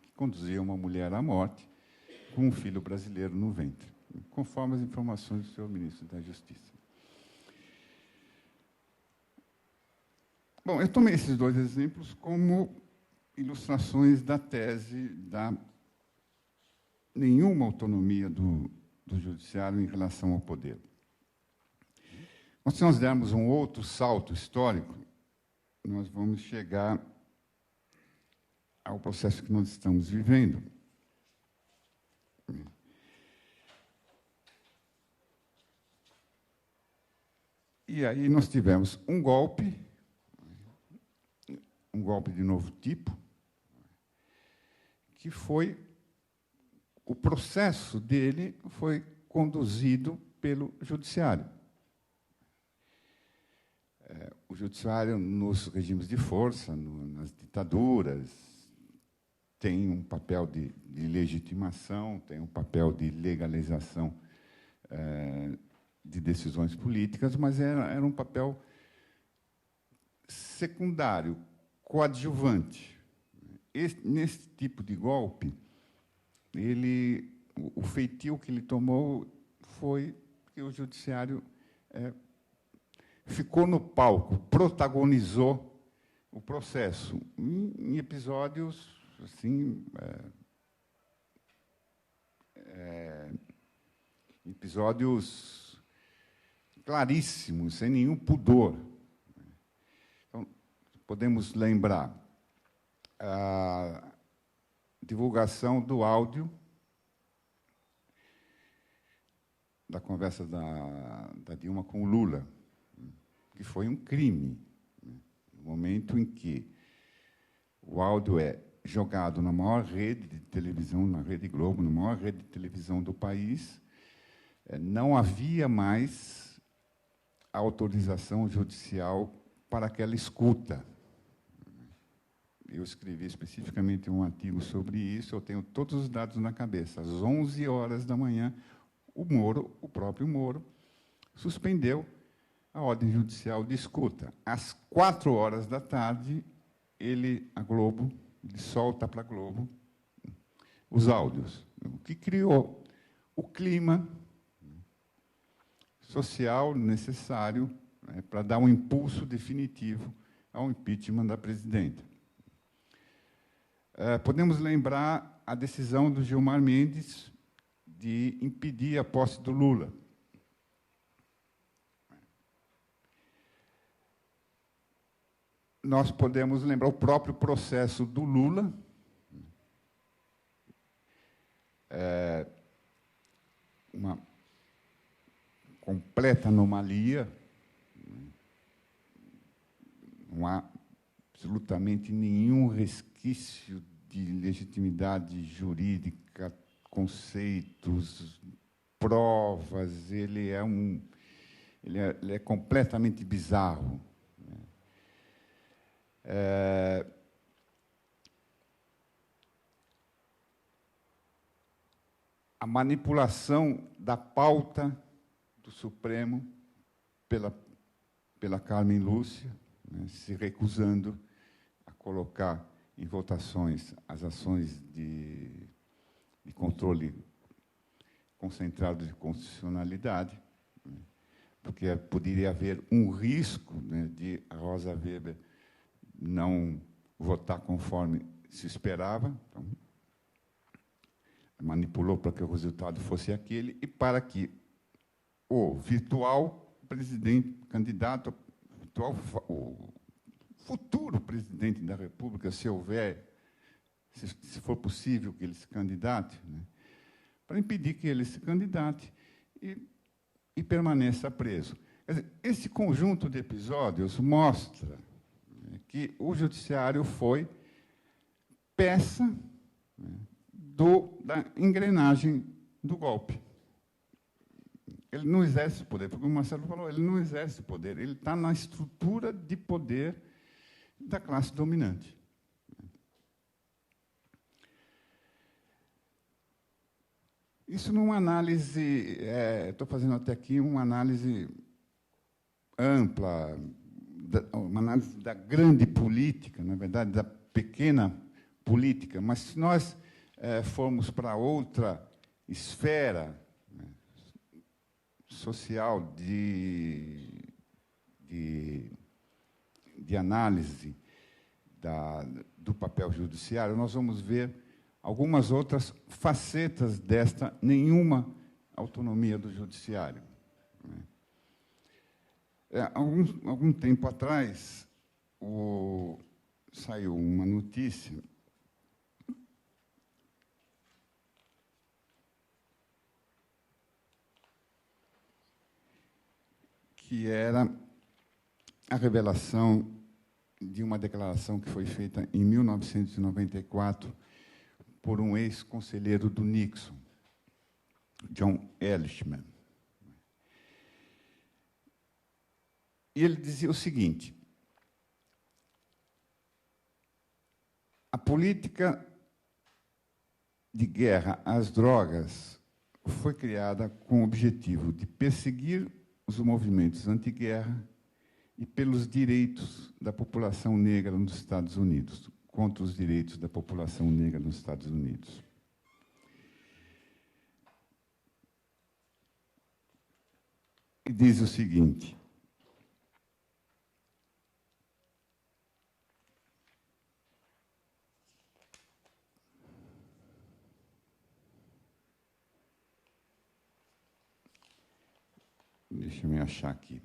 que conduzia uma mulher à morte com um filho brasileiro no ventre, conforme as informações do senhor ministro da Justiça. Bom, eu tomei esses dois exemplos como ilustrações da tese da nenhuma autonomia do judiciário em relação ao poder. Mas, se nós dermos um outro salto histórico, nós vamos chegar ao processo que nós estamos vivendo. E aí nós tivemos um golpe de novo tipo, que foi, o processo dele foi conduzido pelo judiciário. O judiciário, nos regimes de força, nas ditaduras, tem um papel de legitimação, tem um papel de legalização de decisões políticas, mas era um papel secundário, coadjuvante. Nesse tipo de golpe, o feitio que ele tomou foi que o judiciário ficou no palco, protagonizou o processo em episódios assim, episódios claríssimos, sem nenhum pudor. Então, podemos lembrar a divulgação do áudio da conversa da Dilma com o Lula, que foi um crime, no momento em que o áudio é jogado na maior rede de televisão, na Rede Globo, na maior rede de televisão do país, não havia mais autorização judicial para aquela escuta. Eu escrevi especificamente um artigo sobre isso, eu tenho todos os dados na cabeça. Às 11 horas da manhã, o próprio Moro, suspendeu a ordem judicial de escuta. Às 4 horas da tarde, ele solta para a Globo os áudios, o que criou o clima social necessário, né, para dar um impulso definitivo ao impeachment da presidenta. Podemos lembrar a decisão do Gilmar Mendes de impedir a posse do Lula. Nós podemos lembrar o próprio processo do Lula, uma completa anomalia. Não há absolutamente nenhum resquício de legitimidade jurídica, conceitos, provas. Ele é completamente bizarro. A manipulação da pauta do Supremo pela Carmen Lúcia, né, se recusando a colocar em votações as ações de controle concentrado de constitucionalidade, né, porque poderia haver um risco, né, de a Rosa Weber não votar conforme se esperava. Então, manipulou para que o resultado fosse aquele e para que o virtual presidente, candidato, o futuro presidente da República, se for possível que ele se candidate, né, para impedir que ele se candidate e permaneça preso. Quer dizer, esse conjunto de episódios mostra, né, que o judiciário foi peça, né, da engrenagem do golpe. Ele não exerce poder, porque o Marcelo falou, ele não exerce poder, ele está na estrutura de poder da classe dominante. Isso numa análise, estou fazendo até aqui uma análise ampla, uma análise da grande política, na verdade, da pequena política, mas se nós formos para outra esfera, né, social de análise do papel judiciário, nós vamos ver algumas outras facetas desta nenhuma autonomia do judiciário. Algum tempo atrás, saiu uma notícia que era a revelação de uma declaração que foi feita em 1994 por um ex-conselheiro do Nixon, John Ehrlichman. E ele dizia o seguinte: a política de guerra às drogas foi criada com o objetivo de perseguir os movimentos anti-guerra e pelos direitos da população negra nos Estados Unidos, contra os direitos da população negra nos Estados Unidos. E diz o seguinte: deixa eu me achar aqui.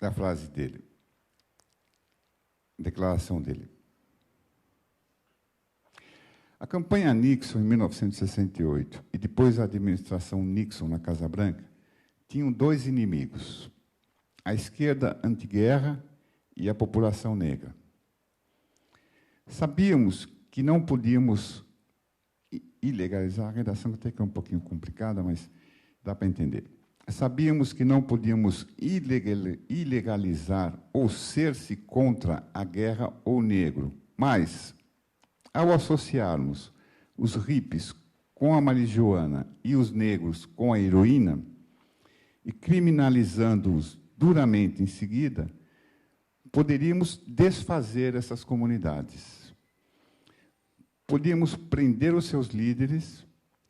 É a frase dele, a declaração dele. A campanha Nixon, em 1968, e depois a administração Nixon na Casa Branca, tinham dois inimigos: a esquerda antiguerra e a população negra. Sabíamos que não podíamos ilegalizar, a redação até que é um pouquinho complicada, mas dá para entender. Sabíamos que não podíamos ilegalizar ou ser-se contra a guerra ou negro, mas, ao associarmos os hippies com a marijuana e os negros com a heroína, e criminalizando-os duramente em seguida, poderíamos desfazer essas comunidades. Podíamos prender os seus líderes,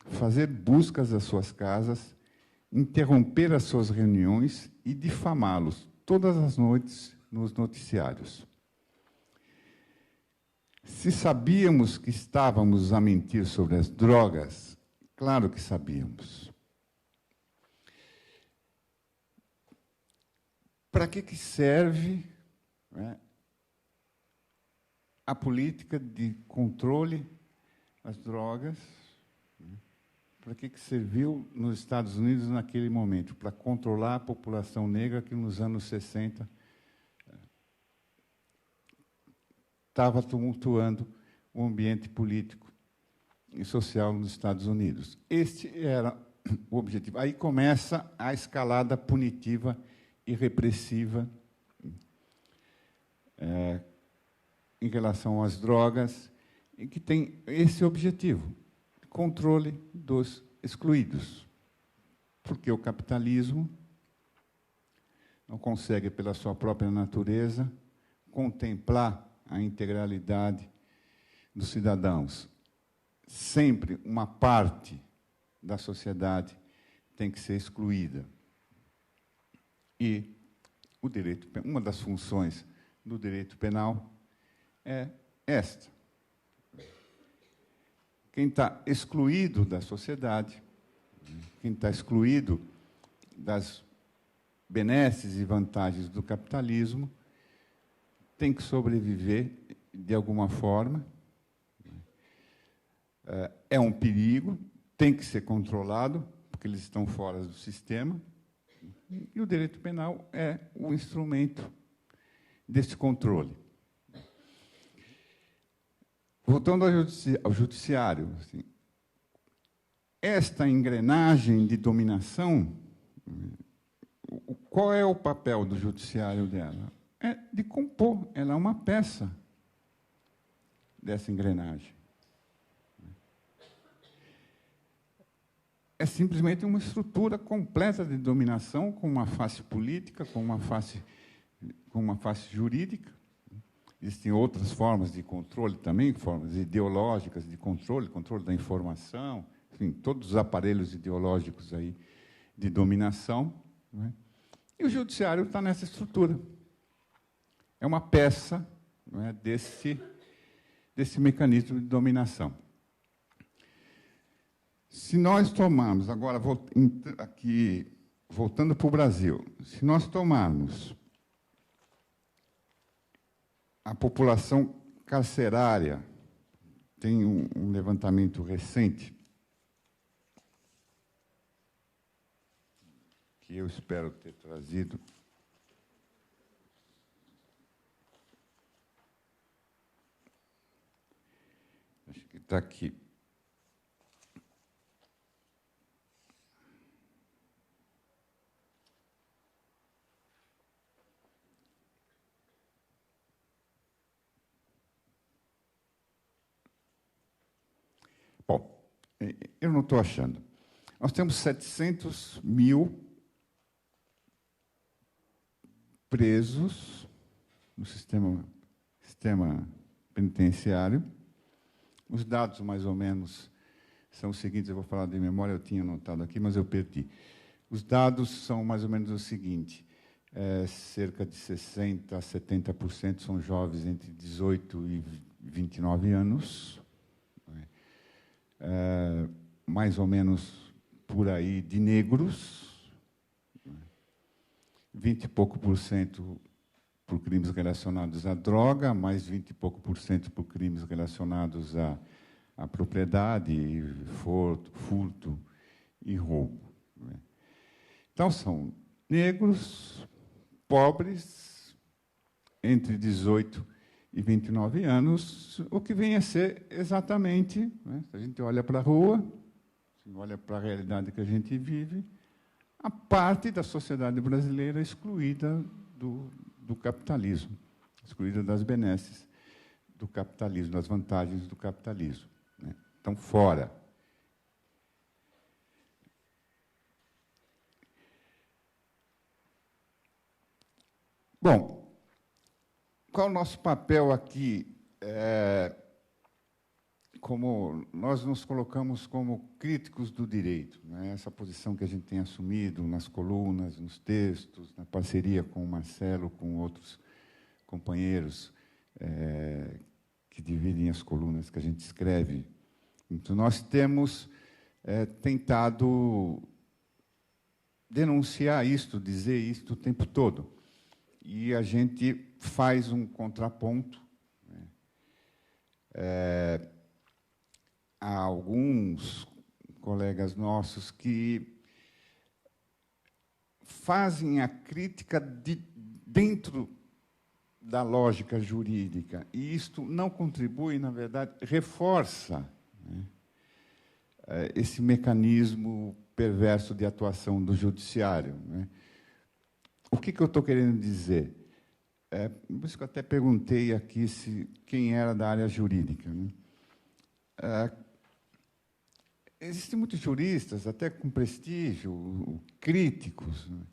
fazer buscas às suas casas, interromper as suas reuniões e difamá-los todas as noites nos noticiários. Se sabíamos que estávamos a mentir sobre as drogas, claro que sabíamos. para que serve, né, a política de controle das drogas? Para que serviu nos Estados Unidos naquele momento? Para controlar a população negra que nos anos 60 estava tumultuando o ambiente político e social nos Estados Unidos. Este era o objetivo. Aí começa a escalada punitiva e repressiva em relação às drogas, e que tem esse objetivo: controle dos excluídos. Porque o capitalismo não consegue, pela sua própria natureza, contemplar a integralidade dos cidadãos. Sempre uma parte da sociedade tem que ser excluída. E o direito, uma das funções do direito penal é esta. Quem está excluído da sociedade, quem está excluído das benesses e vantagens do capitalismo, tem que sobreviver de alguma forma. É um perigo, tem que ser controlado, porque eles estão fora do sistema. E o direito penal é o instrumento desse controle. Voltando ao judiciário, assim, esta engrenagem de dominação, qual é o papel do judiciário dela? É de compor, ela é uma peça dessa engrenagem. É simplesmente uma estrutura completa de dominação, com uma face política, com uma face jurídica. Existem outras formas de controle também, formas ideológicas de controle da informação, enfim, todos os aparelhos ideológicos aí de dominação, não é? E o judiciário está nessa estrutura. É uma peça, não é, desse mecanismo de dominação. Se nós tomarmos, agora aqui, voltando para o Brasil, se nós tomarmos a população carcerária, tem um levantamento recente, que eu espero ter trazido. Acho que está aqui. Bom, eu não estou achando. Nós temos 700 mil presos no sistema penitenciário. Os dados, mais ou menos, são os seguintes. Eu vou falar de memória, eu tinha anotado aqui, mas eu perdi. Os dados são mais ou menos o seguinte: cerca de 60% a 70% são jovens entre 18 e 29 anos. Mais ou menos por aí de negros, 20 e pouco por cento por crimes relacionados à droga, mais 20 e pouco por cento por crimes relacionados à propriedade, furto e roubo. Então, são negros, pobres, entre 18 e 29 anos, o que vem a ser exatamente, né, se a gente olha para a rua, se olha para a realidade que a gente vive, a parte da sociedade brasileira excluída do capitalismo, excluída das benesses do capitalismo, das vantagens do capitalismo, né? Estão fora. Bom, qual o nosso papel aqui? Como nós nos colocamos como críticos do direito, né? Essa posição que a gente tem assumido nas colunas, nos textos, na parceria com o Marcelo, com outros companheiros que dividem as colunas que a gente escreve. Então, nós temos tentado denunciar isto, dizer isto o tempo todo. e a gente faz um contraponto, né? Há alguns colegas nossos que fazem a crítica dentro da lógica jurídica, e isto não contribui, na verdade, reforça, né, esse mecanismo perverso de atuação do judiciário, né? O que eu estou querendo dizer? Por isso que eu até perguntei aqui quem era da área jurídica, né? Existem muitos juristas, até com prestígio, críticos, né,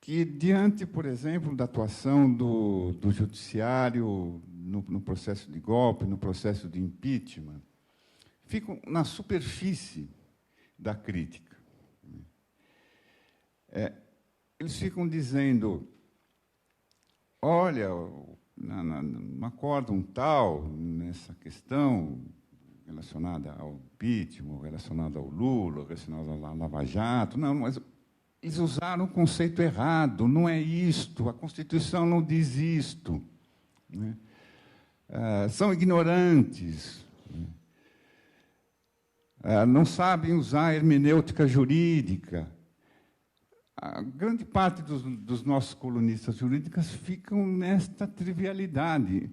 que, diante, por exemplo, da atuação do judiciário no processo de golpe, no processo de impeachment, ficam na superfície da crítica. Eles ficam dizendo, olha, no acórdão tal, nessa questão relacionada ao impeachment, relacionada ao Lula, relacionada à Lava Jato, não, mas eles usaram o conceito errado, não é isto, a Constituição não diz isto, né? São ignorantes, né? Não sabem usar a hermenêutica jurídica. A grande parte dos nossos colunistas jurídicos ficam nesta trivialidade.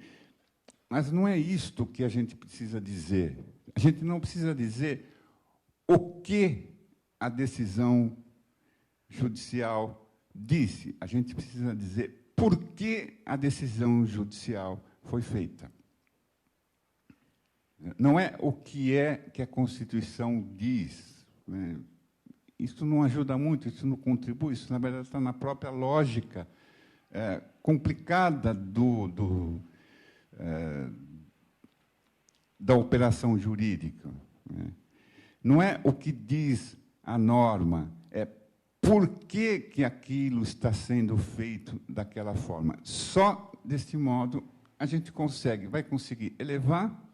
Mas não é isto que a gente precisa dizer. A gente não precisa dizer o que a decisão judicial disse. A gente precisa dizer por que a decisão judicial foi feita. Não é o que a Constituição diz, né? Isso não ajuda muito, isso não contribui, isso, na verdade, está na própria lógica complicada da operação jurídica, né? Não é o que diz a norma, é por que aquilo está sendo feito daquela forma. Só deste modo a gente vai conseguir elevar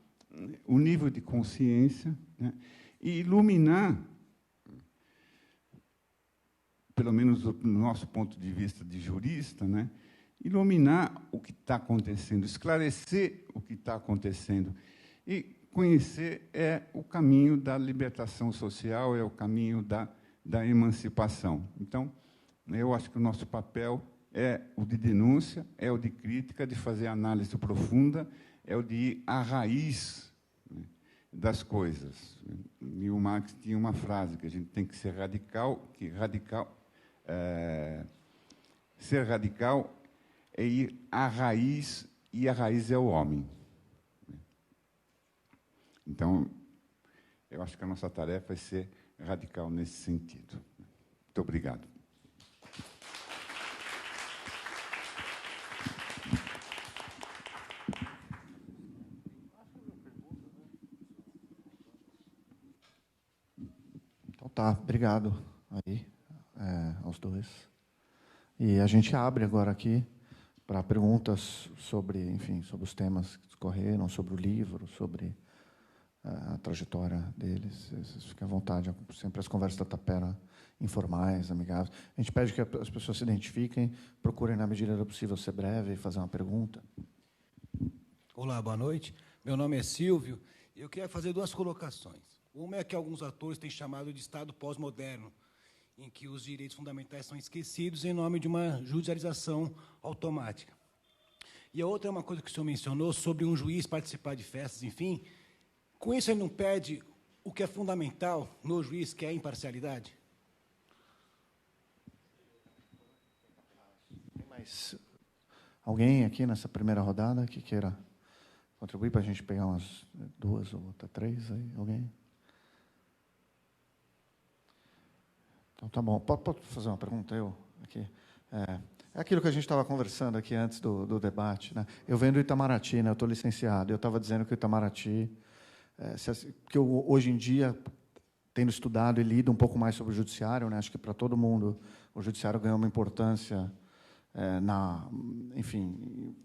o nível de consciência, né, e iluminar, pelo menos do nosso ponto de vista de jurista, né, iluminar o que está acontecendo, esclarecer o que está acontecendo. E conhecer é o caminho da libertação social, é o caminho da emancipação. Então, eu acho que o nosso papel é o de denúncia, é o de crítica, de fazer análise profunda, é o de ir à raiz, né, das coisas. E o Marx tinha uma frase, que a gente tem que ser radical, ser radical é ir à raiz, e a raiz é o homem. Então, eu acho que a nossa tarefa é ser radical nesse sentido. Muito obrigado. Então tá, obrigado aí aos dois. E a gente abre agora aqui para perguntas sobre, enfim, sobre os temas que discorreram, sobre o livro, sobre a trajetória deles. Vocês fiquem à vontade, sempre as conversas da Tapera informais, amigáveis. A gente pede que as pessoas se identifiquem, procurem, na medida do possível, ser breve e fazer uma pergunta. Olá, boa noite. Meu nome é Silvio e eu queria fazer duas colocações. Uma é que alguns atores têm chamado de Estado pós-moderno, em que os direitos fundamentais são esquecidos em nome de uma judicialização automática. E a outra é uma coisa que o senhor mencionou sobre um juiz participar de festas, enfim. Com isso, ele não pede o que é fundamental no juiz, que é a imparcialidade? Tem mais alguém aqui nessa primeira rodada que queira contribuir para a gente pegar umas duas ou até três aí? Alguém? Então, tá bom. Posso fazer uma pergunta? Eu aqui. É aquilo que a gente estava conversando aqui antes do debate, né? Eu venho do Itamaraty, né? Eu estou licenciado. Eu estava dizendo que o Itamaraty, que eu, hoje em dia, tendo estudado e lido um pouco mais sobre o judiciário, né? Acho que para todo mundo o judiciário ganhou uma importância, enfim,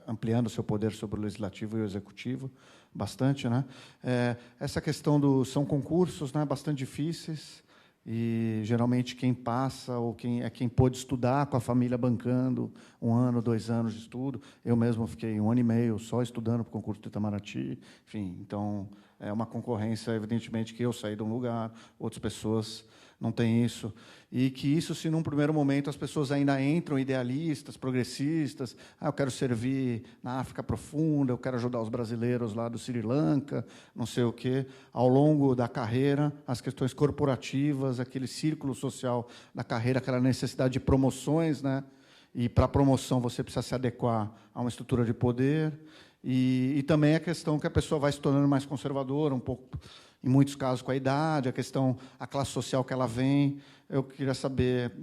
ampliando o seu poder sobre o legislativo e o executivo, bastante, né? Essa questão são concursos, né? Bastante difíceis. E, geralmente, quem passa ou quem pôde estudar com a família bancando 1 ano, 2 anos de estudo. Eu mesmo fiquei 1 ano e meio só estudando para o concurso do Itamaraty. Enfim, então, é uma concorrência, evidentemente, que eu saí de um lugar, outras pessoas não têm isso. E que isso, se num primeiro momento as pessoas ainda entram idealistas, progressistas, eu quero servir na África profunda, eu quero ajudar os brasileiros lá do Sri Lanka, não sei o quê. Ao longo da carreira, as questões corporativas, aquele círculo social da carreira, aquela necessidade de promoções, né? E, para a promoção, você precisa se adequar a uma estrutura de poder. E também a questão que a pessoa vai se tornando mais conservadora, um pouco, em muitos casos, com a idade, a classe social que ela vem. Eu queria saber,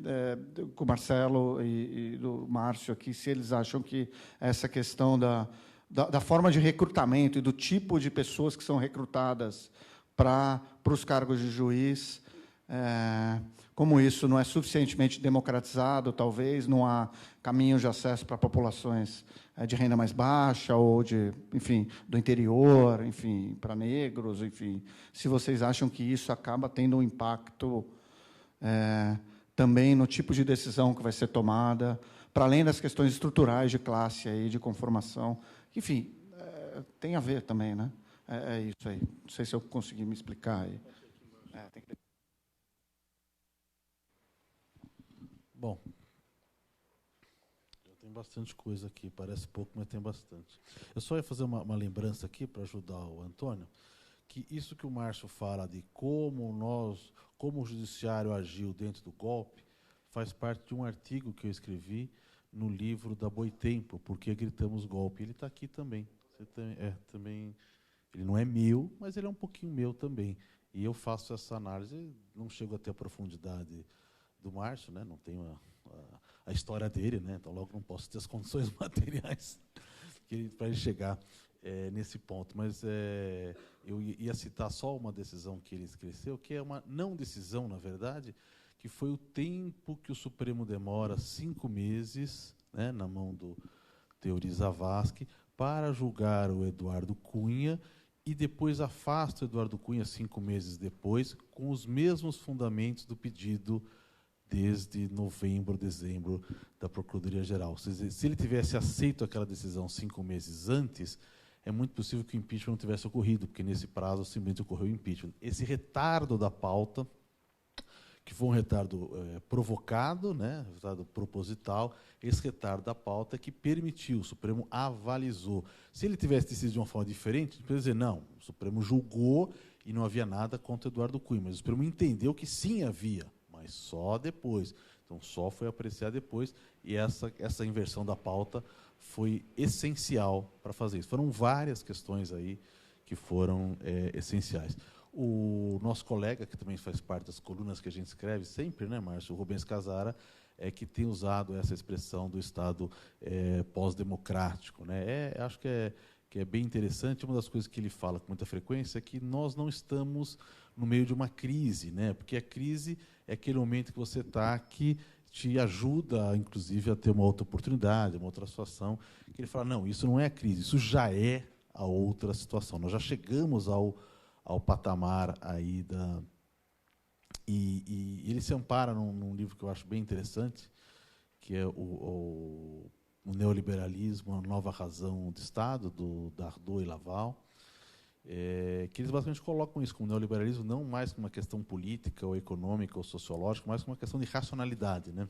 com o Marcelo e do Márcio aqui, se eles acham que essa questão da forma de recrutamento e do tipo de pessoas que são recrutadas para os cargos de juiz, como isso não é suficientemente democratizado, talvez, não há caminhos de acesso para populações de renda mais baixa ou enfim, do interior, enfim, para negros, enfim, se vocês acham que isso acaba tendo um impacto também no tipo de decisão que vai ser tomada, para além das questões estruturais de classe aí, de conformação, enfim, tem a ver também, né? É isso aí. Não sei se eu consegui me explicar aí. Bom, tem bastante coisa aqui, parece pouco, mas tem bastante. Eu só ia fazer uma lembrança aqui para ajudar o Antônio, que isso que o Márcio fala de como o judiciário agiu dentro do golpe, faz parte de um artigo que eu escrevi no livro da Boitempo, Porque Gritamos Golpe. Ele está aqui também. Também. Ele não é meu, mas ele é um pouquinho meu também. E eu faço essa análise, não chego até a profundidade do Márcio, né? Não tenho a história dele, né? Então logo não posso ter as condições materiais para ele chegar nesse ponto. Mas eu ia citar só uma decisão que ele esclareceu, que é uma não decisão, na verdade, que foi o tempo que o Supremo demora, 5 meses, né, na mão do Teori Zavascki, para julgar o Eduardo Cunha, e depois afasta o Eduardo Cunha 5 meses depois, com os mesmos fundamentos do pedido desde novembro, dezembro, da Procuradoria-Geral. Se ele tivesse aceito aquela decisão 5 meses antes, é muito possível que o impeachment não tivesse ocorrido, porque nesse prazo simplesmente ocorreu o impeachment. Esse retardo da pauta, que foi um retardo provocado, né, retardo proposital, esse retardo da pauta que permitiu, o Supremo avalizou. Se ele tivesse decidido de uma forma diferente, ele poderia dizer, não, o Supremo julgou e não havia nada contra Eduardo Cunha, mas o Supremo entendeu que sim havia, mas só depois. Então, só foi apreciar depois, e essa inversão da pauta foi essencial para fazer isso. Foram várias questões aí que foram essenciais. O nosso colega, que também faz parte das colunas que a gente escreve sempre, né, Márcio, o Rubens Casara, que tem usado essa expressão do Estado pós-democrático, né? Acho que é bem interessante. Uma das coisas que ele fala com muita frequência é que nós não estamos no meio de uma crise, né? Porque a crise é aquele momento que você está que te ajuda, inclusive, a ter uma outra oportunidade, uma outra situação. Que ele fala, não, isso não é a crise, isso já é a outra situação. Nós já chegamos ao patamar aí da... E ele se ampara num livro que eu acho bem interessante, que é o Neoliberalismo, a Nova Razão do Estado, do Dardot e Laval, que eles basicamente colocam isso como neoliberalismo não mais como uma questão política ou econômica ou sociológica, mas como uma questão de racionalidade, né?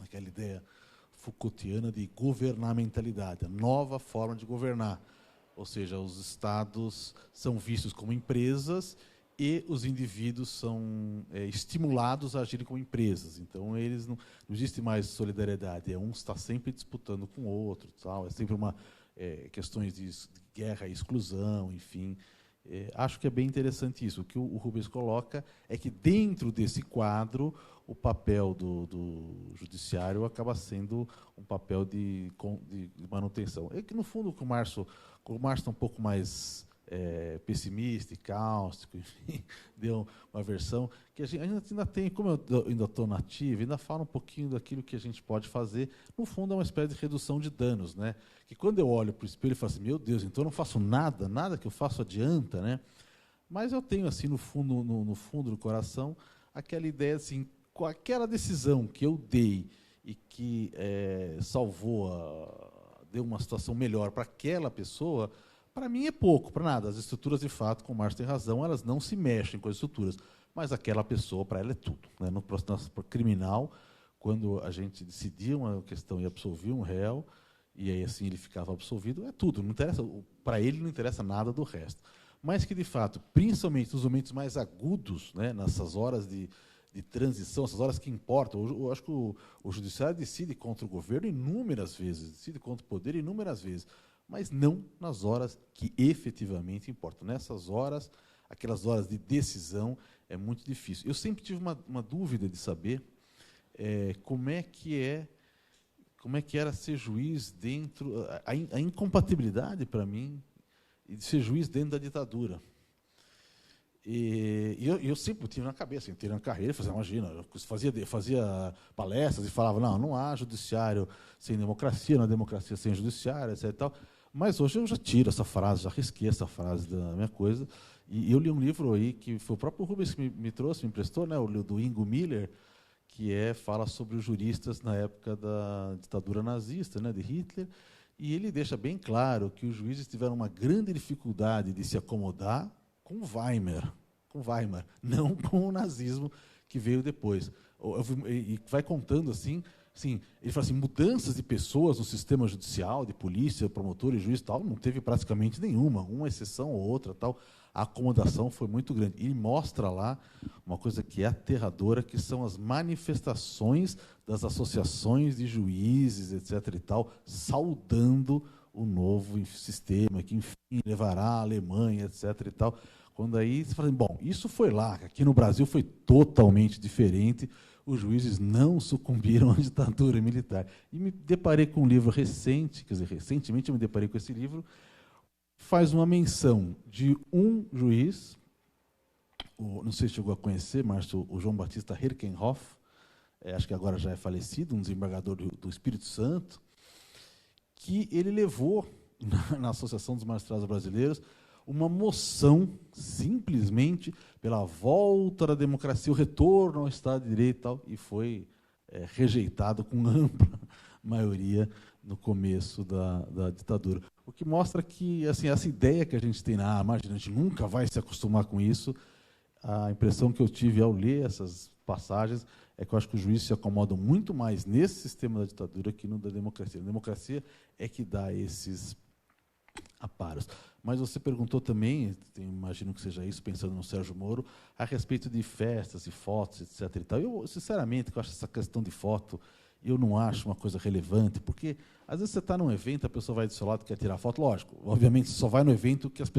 Aquela ideia Foucaultiana de governamentalidade, a nova forma de governar. Ou seja, os estados são vistos como empresas e os indivíduos são estimulados a agirem como empresas. Então, eles não existe mais solidariedade. Um está sempre disputando com o outro, tal. É sempre questões de guerra e exclusão, enfim. Acho que é bem interessante isso. O que o Rubens coloca é que, dentro desse quadro, o papel do judiciário acaba sendo um papel de manutenção. É que, no fundo, o Márcio está um pouco mais pessimista e cáustico, enfim, deu uma versão que a gente ainda tem, como eu ainda estou nativo, ainda fala um pouquinho daquilo que a gente pode fazer. No fundo, é uma espécie de redução de danos, né? Que quando eu olho para o espelho, eu falo assim, meu Deus, então eu não faço nada, nada que eu faço adianta, né? Mas eu tenho, assim, no fundo do coração, aquela ideia assim, com aquela decisão que eu dei e que deu uma situação melhor para aquela pessoa, para mim é pouco, para nada. As estruturas, de fato, como o Márcio tem razão, elas não se mexem com as estruturas, mas aquela pessoa, para ela, é tudo. Né? No processo criminal, quando a gente decidia uma questão e absolvia um réu, e aí assim ele ficava absolvido, é tudo. Não interessa, para ele não interessa nada do resto. Mas que, de fato, principalmente nos momentos mais agudos, né, nessas horas de transição, essas horas que importam. Eu acho que o judiciário decide contra o governo inúmeras vezes, decide contra o poder inúmeras vezes, mas não nas horas que efetivamente importam. Nessas horas, aquelas horas de decisão, é muito difícil. Eu sempre tive uma dúvida de saber como é que era ser juiz dentro... A incompatibilidade, para mim, de ser juiz dentro da ditadura. E eu sempre tive na cabeça, inteira na carreira, imagina, eu fazia palestras e falava, não há judiciário sem democracia, não há democracia sem judiciário, etc. E tal. Mas hoje eu já tiro essa frase, já risquei essa frase da minha coisa. E eu li um livro aí, que foi o próprio Rubens que me trouxe, me emprestou, né, o do Ingo Miller, que fala sobre os juristas na época da ditadura nazista, né, de Hitler, e ele deixa bem claro que os juízes tiveram uma grande dificuldade de se acomodar com Weimar, não com o nazismo que veio depois. E vai contando assim, ele fala assim, mudanças de pessoas no sistema judicial, de polícia, promotor e juiz, tal, não teve praticamente nenhuma, uma exceção ou outra, tal. A acomodação foi muito grande. E mostra lá uma coisa que é aterradora, que são as manifestações das associações de juízes, etc. e tal, saudando o novo sistema, que, enfim, levará a Alemanha, etc. e tal. Quando aí você fala, bom, isso foi lá, aqui no Brasil foi totalmente diferente, os juízes não sucumbiram à ditadura militar. E me deparei com um livro recente, quer dizer, recentemente eu me deparei com esse livro, faz uma menção de um juiz, não sei se chegou a conhecer, Márcio, o João Batista Herkenhoff, acho que agora já é falecido, um desembargador do Espírito Santo, que ele levou, na Associação dos Magistrados Brasileiros, uma moção, simplesmente, pela volta da democracia, o retorno ao Estado de Direito e tal, e foi rejeitado com ampla maioria no começo da ditadura. O que mostra que assim, essa ideia que a gente tem, imagina, a gente nunca vai se acostumar com isso, a impressão que eu tive ao ler essas passagens é que eu acho que os juízes se acomodam muito mais nesse sistema da ditadura que no da democracia. A democracia é que dá esses aparos. Mas você perguntou também, imagino que seja isso, pensando no Sérgio Moro, a respeito de festas e fotos, etc. E tal. Eu, sinceramente, eu acho essa questão de foto, eu não acho uma coisa relevante, porque, às vezes, você está num evento, a pessoa vai do seu lado e quer tirar foto, lógico, obviamente, você só vai no evento que essas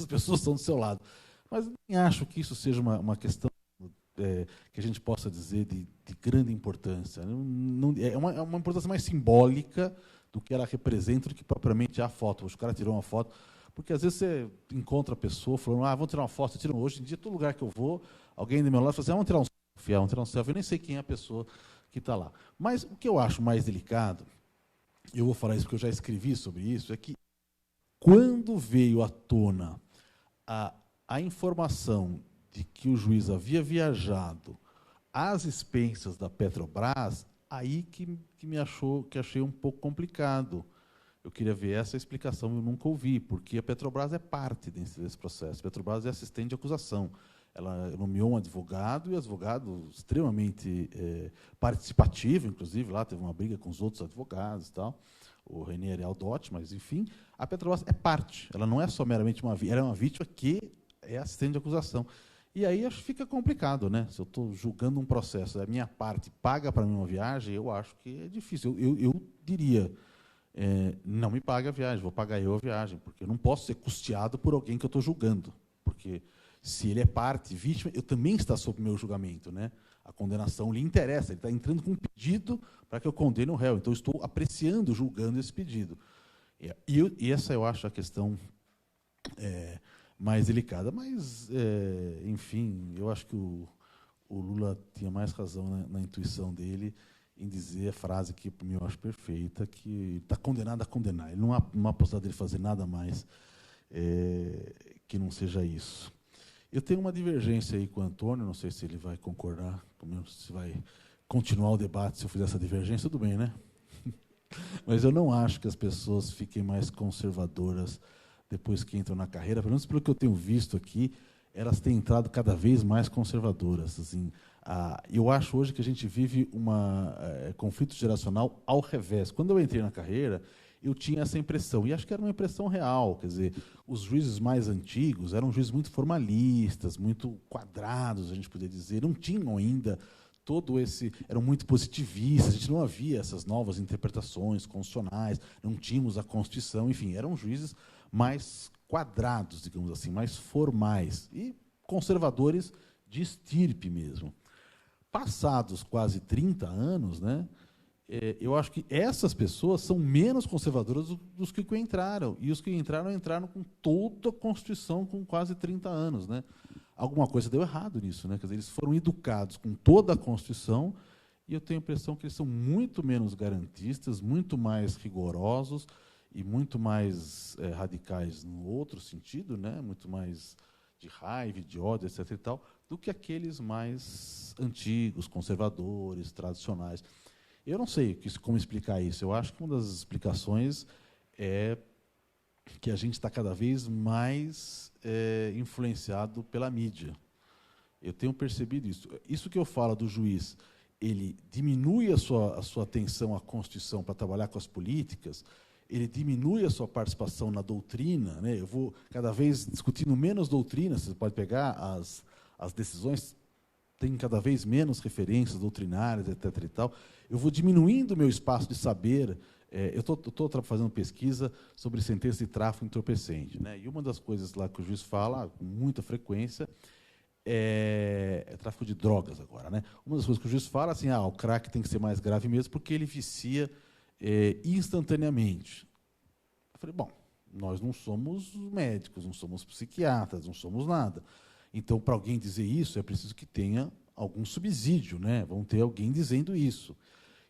pessoas estão do seu lado. Mas eu nem acho que isso seja uma questão que a gente possa dizer de grande importância. É uma importância mais simbólica do que ela representa, do que propriamente a foto. O cara tirou uma foto, porque às vezes você encontra a pessoa falando, vamos tirar uma foto, você tira hoje em dia, todo lugar que eu vou, alguém do meu lado fala assim, vamos tirar um selfie, eu nem sei quem é a pessoa que está lá. Mas o que eu acho mais delicado, eu vou falar isso porque eu já escrevi sobre isso, é que quando veio à tona a informação de que o juiz havia viajado às expensas da Petrobras, aí que achei um pouco complicado. Eu queria ver essa explicação, eu nunca ouvi, porque a Petrobras é parte desse processo. A Petrobras é assistente de acusação. Ela nomeou um advogado, e o advogado extremamente participativo, inclusive, lá teve uma briga com os outros advogados e tal, o Renier Aldotti, mas, enfim, a Petrobras é parte. Ela não é só meramente uma vítima, ela é uma vítima que é assistente de acusação. E aí acho que fica complicado, né? Se eu estou julgando um processo, a minha parte paga para mim uma viagem, eu acho que é difícil. Eu diria, não me paga a viagem, vou pagar eu a viagem, porque eu não posso ser custeado por alguém que eu estou julgando. Porque se ele é parte, vítima, eu também está sob meu julgamento, né? A condenação lhe interessa, ele está entrando com um pedido para que eu condene o réu. Então, eu estou apreciando, julgando esse pedido. E essa eu acho a questão mais delicada. Mas, enfim, eu acho que o Lula tinha mais razão na intuição dele em dizer a frase que, para mim, eu acho perfeita, que está condenado a condenar. Ele não há possibilidade de ele fazer nada mais que não seja isso. Eu tenho uma divergência aí com o Antônio, não sei se ele vai concordar comigo, se vai continuar o debate se eu fizer essa divergência, tudo bem, né? Mas eu não acho que as pessoas fiquem mais conservadoras depois que entram na carreira, pelo menos pelo que eu tenho visto aqui, elas têm entrado cada vez mais conservadoras. Assim, eu acho hoje que a gente vive um conflito geracional ao revés. Quando eu entrei na carreira, eu tinha essa impressão, e acho que era uma impressão real. Quer dizer, os juízes mais antigos eram juízes muito formalistas, muito quadrados, a gente poderia dizer, não tinham ainda todo esse, eram muito positivistas, a gente não havia essas novas interpretações constitucionais, não tínhamos a Constituição, enfim, eram juízes mais quadrados, digamos assim, mais formais, e conservadores de estirpe mesmo. Passados quase 30 anos, né, eu acho que essas pessoas são menos conservadoras dos que entraram, e os que entraram com toda a Constituição com quase 30 anos. Né. Alguma coisa deu errado nisso, né? Quer dizer, eles foram educados com toda a Constituição, e eu tenho a impressão que eles são muito menos garantistas, muito mais rigorosos e muito mais radicais no outro sentido, né? Muito mais de raiva, de ódio, etc. e tal, do que aqueles mais antigos, conservadores, tradicionais. Eu não sei como explicar isso. Eu acho que uma das explicações é que a gente está cada vez mais influenciado pela mídia. Eu tenho percebido isso. Isso que eu falo do juiz, ele diminui a sua atenção à Constituição para trabalhar com as políticas, ele diminui a sua participação na doutrina, né? Eu vou cada vez discutindo menos doutrina, você pode pegar as decisões, tem cada vez menos referências doutrinárias, etc. e tal. Eu vou diminuindo o meu espaço de saber. Eu estou fazendo pesquisa sobre sentença de tráfico entorpecente, né? E uma das coisas lá que o juiz fala com muita frequência é tráfico de drogas agora, né? Uma das coisas que o juiz fala assim, o crack tem que ser mais grave mesmo porque ele vicia instantaneamente. Eu falei, bom, nós não somos médicos, não somos psiquiatras, não somos nada. Então, para alguém dizer isso, é preciso que tenha algum subsídio, né? Vão ter alguém dizendo isso.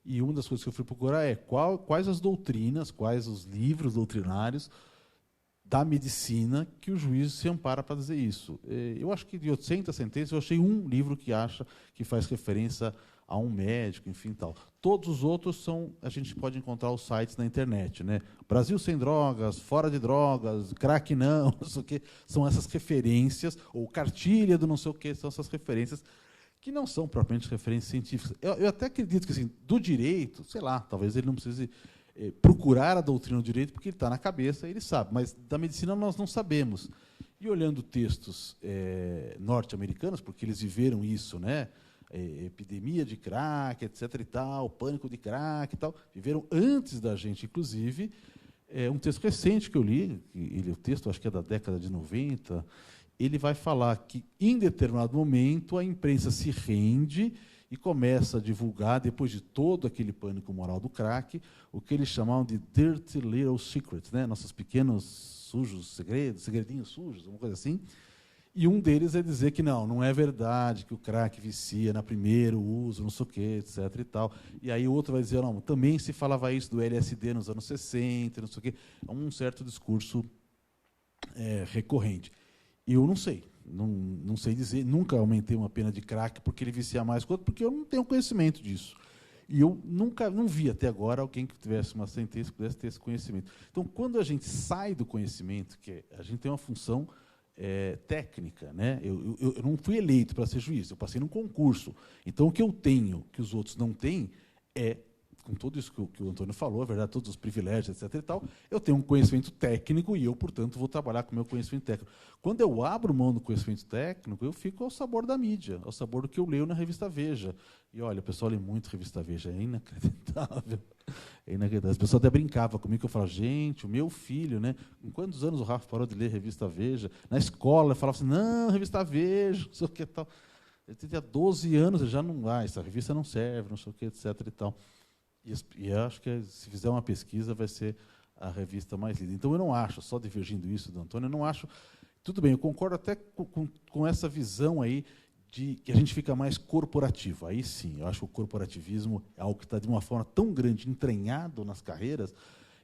E uma das coisas que eu fui procurar é quais as doutrinas, quais os livros doutrinários da medicina que o juiz se ampara para dizer isso. Eu acho que de 800 sentenças, eu achei um livro que faz referência a um médico, enfim, tal. Todos os outros a gente pode encontrar os sites na internet, né? Brasil sem drogas, fora de drogas, crack não sei o quê, são essas referências, ou cartilha do não sei o quê, são essas referências que não são propriamente referências científicas. Eu até acredito que, assim, do direito, sei lá, talvez ele não precise procurar a doutrina do direito, porque ele está na cabeça, ele sabe, mas da medicina nós não sabemos. E olhando textos norte-americanos, porque eles viveram isso, né? Epidemia de crack, etc. e tal, pânico de crack e tal, viveram antes da gente, inclusive. Um texto recente que eu li, o texto acho que é da década de 90, ele vai falar que, em determinado momento, a imprensa se rende e começa a divulgar, depois de todo aquele pânico moral do crack, o que eles chamavam de dirty little secrets, né? Nossos pequenos sujos segredos, segredinhos sujos, uma coisa assim. E um deles é dizer que não é verdade, que o crack vicia no primeiro uso, não sei o quê, etc. e tal. E aí o outro vai dizer, não, também se falava isso do LSD nos anos 60, não sei o quê. É um certo discurso recorrente. Eu não sei. Não sei dizer, nunca aumentei uma pena de crack porque ele vicia mais que o outro, porque eu não tenho conhecimento disso. E eu não vi até agora alguém que tivesse uma sentença que pudesse ter esse conhecimento. Então, quando a gente sai do conhecimento, que a gente tem uma função técnica, né? Eu não fui eleito para ser juiz, eu passei num concurso. Então, o que eu tenho, que os outros não têm, com tudo isso que o Antônio falou, é verdade, todos os privilégios, etc. e tal, eu tenho um conhecimento técnico e eu, portanto, vou trabalhar com o meu conhecimento técnico. Quando eu abro mão do conhecimento técnico, eu fico ao sabor da mídia, ao sabor do que eu leio na revista Veja. E, olha, o pessoal lê muito revista Veja, é inacreditável. É inacreditável. As pessoas até brincavam comigo, que eu falava, gente, o meu filho, né? Com quantos anos o Rafa parou de ler revista Veja? Na escola, eu falava assim, não, revista Veja, não sei o que tal. Ele tinha 12 anos, já não vai, essa revista não serve, não sei o que, etc. e tal. E acho que, se fizer uma pesquisa, vai ser a revista mais lida. Então, eu não acho, só divergindo isso do Antônio, eu não acho... Tudo bem, eu concordo até com essa visão aí de que a gente fica mais corporativo. Aí sim, eu acho que o corporativismo é algo que está de uma forma tão grande, entranhado nas carreiras,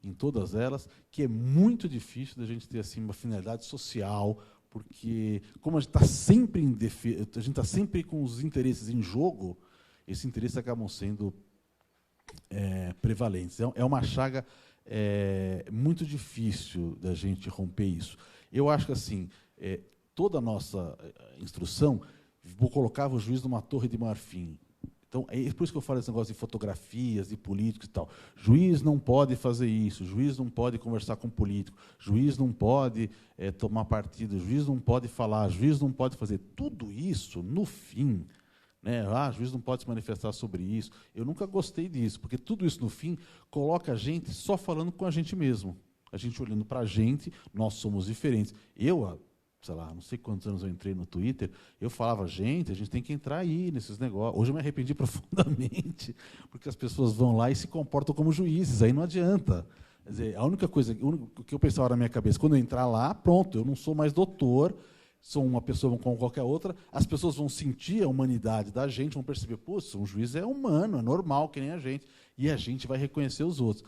em todas elas, que é muito difícil da gente ter assim, uma finalidade social, porque como a gente está sempre em defesa, a gente está sempre com os interesses em jogo, esses interesses acabam sendo prevalentes. É uma chaga muito difícil da gente romper isso. Eu acho que assim, toda a nossa instrução colocava o juiz numa torre de marfim. Então, é por isso que eu falo esse negócio de fotografias, de políticos e tal. Juiz não pode fazer isso, juiz não pode conversar com político, juiz não pode tomar partido, juiz não pode falar, juiz não pode fazer. Tudo isso, no fim, né, juiz não pode se manifestar sobre isso. Eu nunca gostei disso, porque tudo isso, no fim, coloca a gente só falando com a gente mesmo. A gente olhando para a gente, nós somos diferentes. Eu, sei lá, não sei quantos anos eu entrei no Twitter, eu falava, gente, a gente tem que entrar aí nesses negócios. Hoje eu me arrependi profundamente, porque as pessoas vão lá e se comportam como juízes, aí não adianta. Quer dizer, a única coisa que eu pensava na minha cabeça, quando eu entrar lá, pronto, eu não sou mais doutor, sou uma pessoa como qualquer outra, as pessoas vão sentir a humanidade da gente, vão perceber, pô, um juiz é humano, é normal, que nem a gente, e a gente vai reconhecer os outros.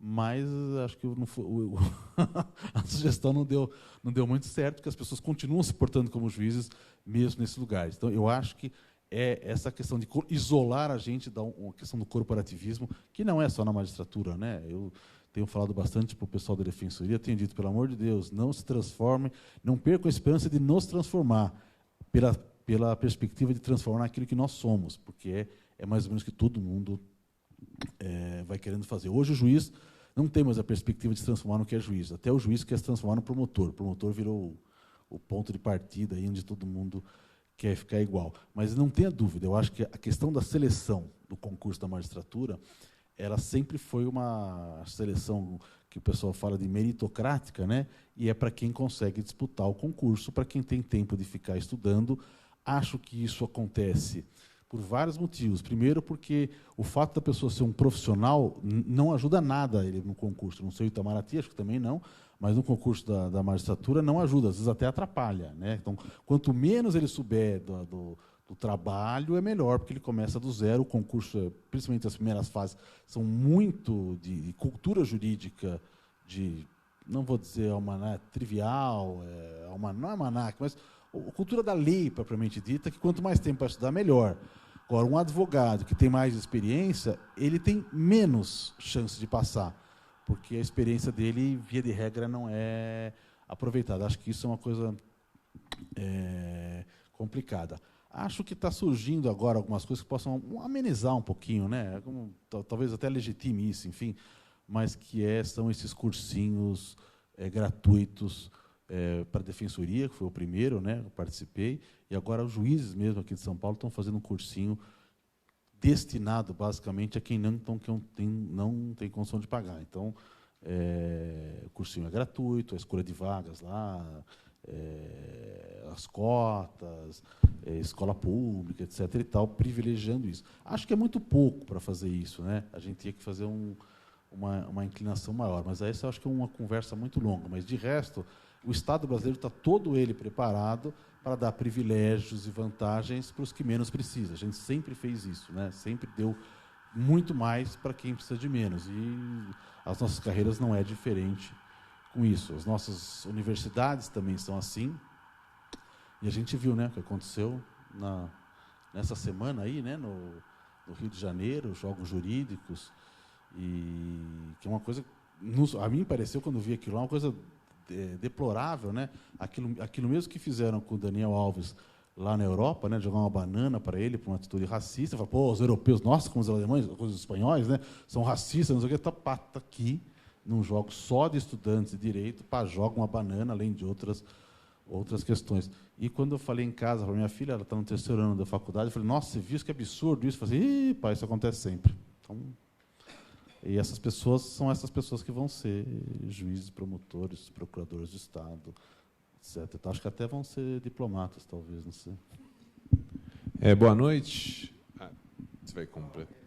Mas acho que a sugestão não deu muito certo, porque as pessoas continuam se portando como juízes, mesmo nesses lugares. Então, eu acho que essa questão de isolar a gente da questão do corporativismo, que não é só na magistratura, né? Eu tenho falado bastante para o pessoal da Defensoria, tenho dito, pelo amor de Deus, não se transformem, não percam a esperança de nos transformar, pela perspectiva de transformar naquilo que nós somos, porque é mais ou menos o que todo mundo vai querendo fazer. Hoje o juiz não tem mais a perspectiva de se transformar no que é juiz. Até o juiz quer se transformar no promotor. O promotor virou o ponto de partida aí onde todo mundo quer ficar igual. Mas não tenha dúvida, eu acho que a questão da seleção do concurso da magistratura, ela sempre foi uma seleção que o pessoal fala de meritocrática, né? E é para quem consegue disputar o concurso, para quem tem tempo de ficar estudando. Acho que isso acontece por vários motivos. Primeiro, porque o fato da pessoa ser um profissional não ajuda nada ele no concurso. Não sei o Itamaraty, acho que também não, mas no concurso da magistratura não ajuda, às vezes até atrapalha, né? Então, quanto menos ele souber do trabalho, é melhor, porque ele começa do zero. O concurso, principalmente as primeiras fases, são muito de cultura jurídica, não vou dizer trivial, não é almanac, mas cultura da lei, propriamente dita, que quanto mais tempo para estudar, melhor. Agora, um advogado que tem mais experiência, ele tem menos chance de passar, porque a experiência dele, via de regra, não é aproveitada. Acho que isso é uma coisa complicada. Acho que está surgindo agora algumas coisas que possam amenizar um pouquinho, né? Talvez até legitime isso, enfim, mas que são esses cursinhos gratuitos para a Defensoria, que foi o primeiro, né? Eu participei, e agora os juízes mesmo aqui de São Paulo estão fazendo um cursinho destinado, basicamente, a quem não tem condição de pagar. Então, o cursinho é gratuito, a escolha de vagas lá, as cotas, escola pública, etc. e tal, privilegiando isso. Acho que é muito pouco para fazer isso, né? A gente tinha que fazer uma inclinação maior, mas essa eu acho que é uma conversa muito longa. Mas, de resto, o Estado brasileiro está todo ele preparado para dar privilégios e vantagens para os que menos precisam. A gente sempre fez isso, né? Sempre deu muito mais para quem precisa de menos. E as nossas carreiras não é diferente com isso. As nossas universidades também são assim. E a gente viu, né, o que aconteceu nessa semana aí, né, no Rio de Janeiro, jogos jurídicos, e que é uma coisa, a mim pareceu, quando vi aquilo lá, uma coisa deplorável, né? Aquilo mesmo que fizeram com o Daniel Alves lá na Europa, né, jogar uma banana para ele, por uma atitude racista, falar, pô, os europeus, nossa, como os alemães, os espanhóis, né, são racistas, não sei o que, tá aqui, num jogo só de estudantes de direito, joga uma banana, além de outras questões. E quando eu falei em casa para minha filha, ela está no 3º ano da faculdade, eu falei, nossa, você viu isso, que absurdo isso? Eu falei, ih, pai, isso acontece sempre. Então, e essas pessoas são essas pessoas que vão ser juízes, promotores, procuradores de Estado, etc. Então, acho que até vão ser diplomatas, talvez, não sei. Boa noite. Você vai completar.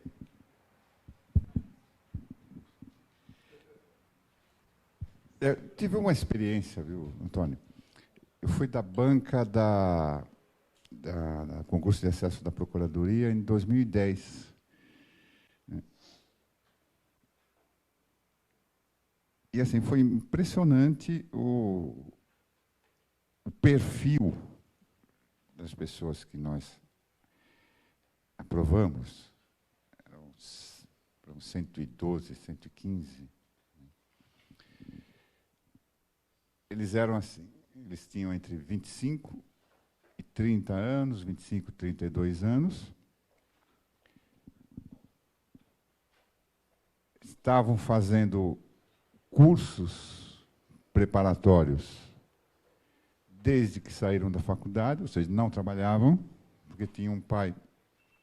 Eu tive uma experiência, viu, Antônio? Eu fui da banca da concurso de acesso da Procuradoria em 2010. E assim, foi impressionante o perfil das pessoas que nós aprovamos, eram 112, 115, eles eram assim, eles tinham entre 25 e 30 anos, 25 e 32 anos, estavam fazendo cursos preparatórios desde que saíram da faculdade, ou seja, não trabalhavam, porque tinham um pai,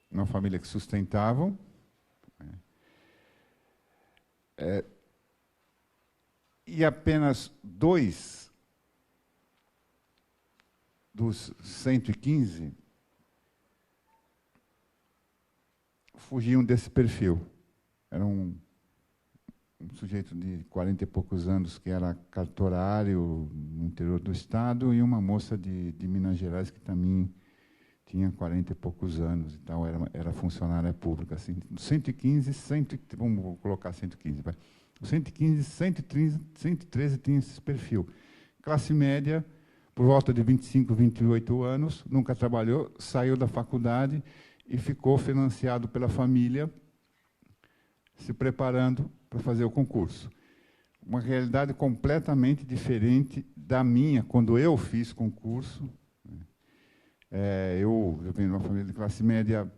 uma família que sustentavam. E apenas 2 dos 115 fugiam desse perfil. Era um sujeito de 40 e poucos anos que era cartorário no interior do estado e uma moça de Minas Gerais que também tinha 40 e poucos anos, então era funcionária pública. Assim, 115, vamos colocar 115, vai. 115, 113 tinha esse perfil. Classe média, por volta de 25, 28 anos, nunca trabalhou, saiu da faculdade e ficou financiado pela família, se preparando para fazer o concurso. Uma realidade completamente diferente da minha, quando eu fiz concurso. Eu venho de uma família de classe média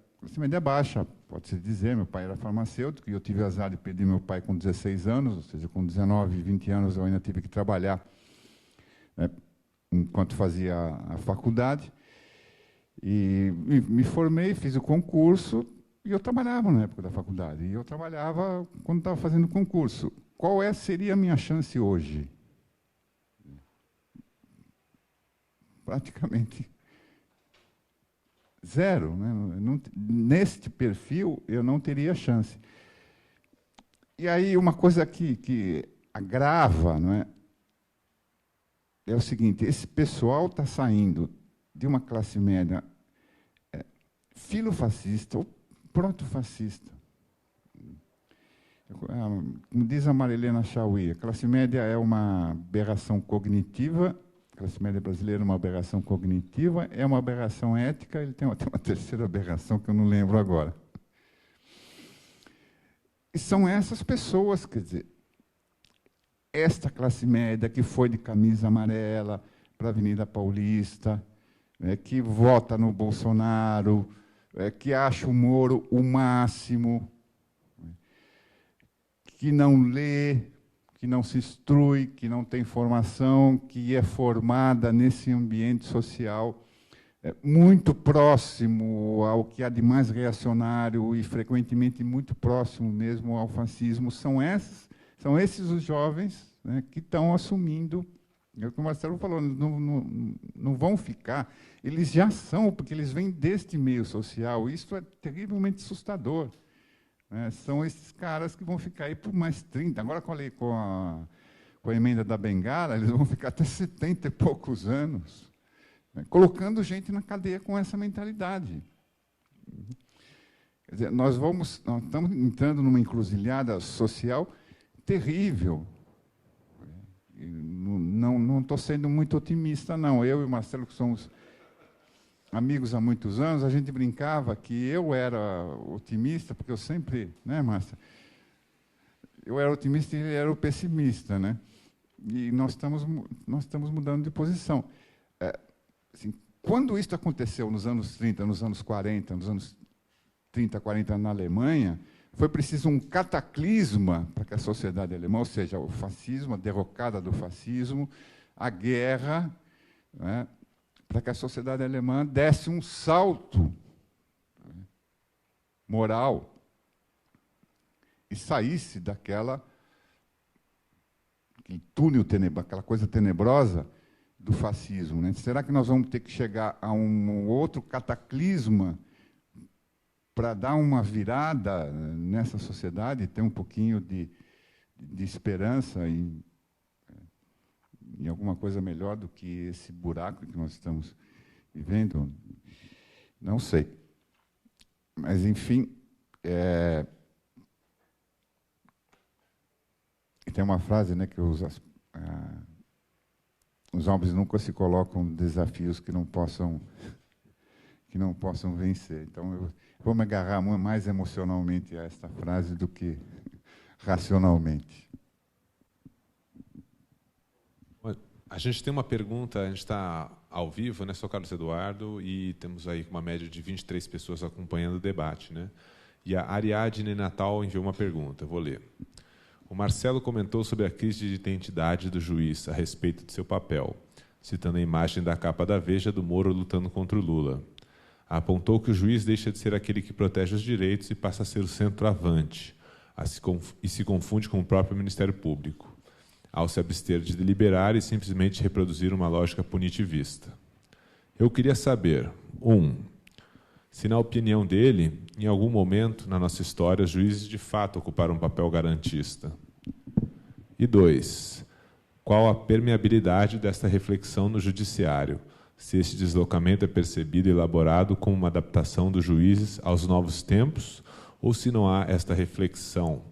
baixa, pode-se dizer. Meu pai era farmacêutico e eu tive azar de perder meu pai com 16 anos, ou seja, com 19, 20 anos eu ainda tive que trabalhar, né, enquanto fazia a faculdade. E me formei, fiz o concurso, e eu trabalhava na época da faculdade. E eu trabalhava quando estava fazendo o concurso. Qual seria a minha chance hoje? Praticamente zero. Né? Neste perfil, eu não teria chance. E aí, uma coisa que agrava, não é o seguinte: esse pessoal está saindo de uma classe média filofascista ou protofascista. Como diz a Marilena Chauí, a classe média é uma aberração cognitiva, a classe média brasileira é uma aberração cognitiva, é uma aberração ética, ele tem até uma terceira aberração que eu não lembro agora. E são essas pessoas, quer dizer, esta classe média que foi de camisa amarela para a Avenida Paulista, que vota no Bolsonaro, que acha o Moro o máximo, que não lê, que não se instrui, que não tem formação, que é formada nesse ambiente social muito próximo ao que há de mais reacionário e, frequentemente, muito próximo mesmo ao fascismo. São esses os jovens, né, que estão assumindo. É o que o Marcelo falou, não vão ficar. Eles já são, porque eles vêm deste meio social. Isso é terrivelmente assustador. São esses caras que vão ficar aí por mais 30. Agora, com a emenda da Bengala, eles vão ficar até 70 e poucos anos, né, colocando gente na cadeia com essa mentalidade. Quer dizer, nós estamos entrando numa encruzilhada social terrível. Não estou sendo muito otimista, não. Eu e o Marcelo, que somos amigos há muitos anos, a gente brincava que eu era otimista, porque eu sempre, né, Márcia? Eu era otimista e ele era o pessimista, né? E nós estamos mudando de posição. Assim, quando isso aconteceu nos anos 30, nos anos 40, nos anos 30, 40 na Alemanha, foi preciso um cataclisma para que a sociedade alemã, ou seja, o fascismo, a derrocada do fascismo, a guerra, né, para que a sociedade alemã desse um salto moral e saísse daquele túnel tenebroso, aquela coisa tenebrosa do fascismo. Né? Será que nós vamos ter que chegar a um outro cataclisma para dar uma virada nessa sociedade, ter um pouquinho de esperança em alguma coisa melhor do que esse buraco que nós estamos vivendo? Não sei. Mas, enfim, tem uma frase, né, que os os homens nunca se colocam desafios que não possam vencer. Então, eu vou me agarrar mais emocionalmente a esta frase do que racionalmente. A gente tem uma pergunta, a gente está ao vivo, né? Sou Carlos Eduardo, e temos aí uma média de 23 pessoas acompanhando o debate, né? E a Ariadne Natal enviou uma pergunta, eu vou ler. O Marcelo comentou sobre a crise de identidade do juiz a respeito de seu papel, citando a imagem da capa da Veja do Moro lutando contra o Lula. Apontou que o juiz deixa de ser aquele que protege os direitos e passa a ser o centroavante, e se confunde com o próprio Ministério Público, ao se abster de deliberar e simplesmente reproduzir uma lógica punitivista. Eu queria saber, 1, se, na opinião dele, em algum momento na nossa história, os juízes de fato ocuparam um papel garantista. E 2, qual a permeabilidade desta reflexão no judiciário, se este deslocamento é percebido e elaborado como uma adaptação dos juízes aos novos tempos, ou se não há esta reflexão.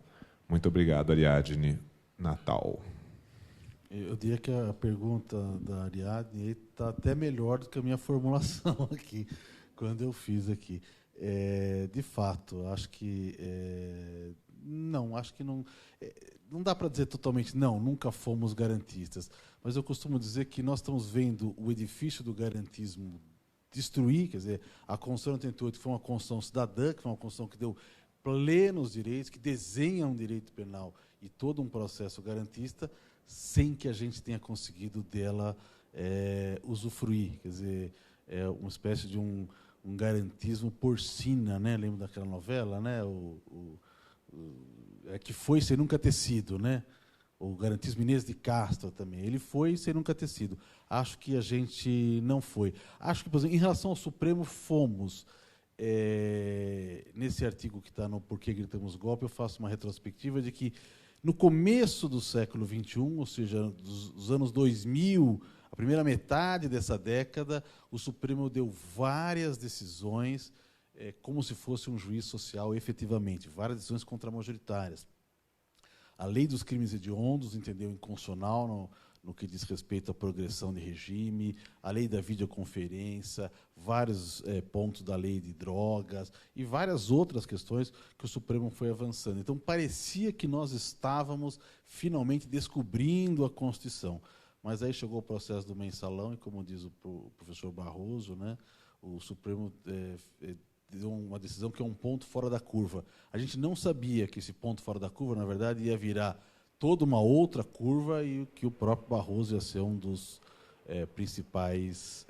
Muito obrigado, Ariadne Natal. Eu diria que a pergunta da Ariadne está até melhor do que a minha formulação aqui, quando eu fiz aqui. De fato, acho que não dá para dizer totalmente não, nunca fomos garantistas, mas eu costumo dizer que nós estamos vendo o edifício do garantismo destruir, quer dizer, a Constituição de 88 foi uma Constituição cidadã, que foi uma Constituição que deu plenos direitos, que desenha um direito penal e todo um processo garantista, sem que a gente tenha conseguido dela usufruir. Quer dizer, uma espécie de um garantismo porcina, né? Lembra daquela novela, né? Que foi sem nunca ter sido, né? O garantismo Inês de Castro também. Ele foi sem nunca ter sido. Acho que a gente não foi. Acho que, por exemplo, em relação ao Supremo, fomos. Nesse artigo que está no Por que Gritamos Golpe, eu faço uma retrospectiva de que, no começo do século XXI, ou seja, dos anos 2000, a primeira metade dessa década, o Supremo deu várias decisões como se fosse um juiz social efetivamente, várias decisões contramajoritárias. A lei dos crimes hediondos entendeu inconstitucional no que diz respeito à progressão de regime, a lei da videoconferência, vários pontos da lei de drogas e várias outras questões que o Supremo foi avançando. Então, parecia que nós estávamos finalmente descobrindo a Constituição. Mas aí chegou o processo do mensalão e, como diz o professor Barroso, né, o Supremo deu uma decisão que é um ponto fora da curva. A gente não sabia que esse ponto fora da curva, na verdade, ia virar toda uma outra curva e que o próprio Barroso ia ser um dos principais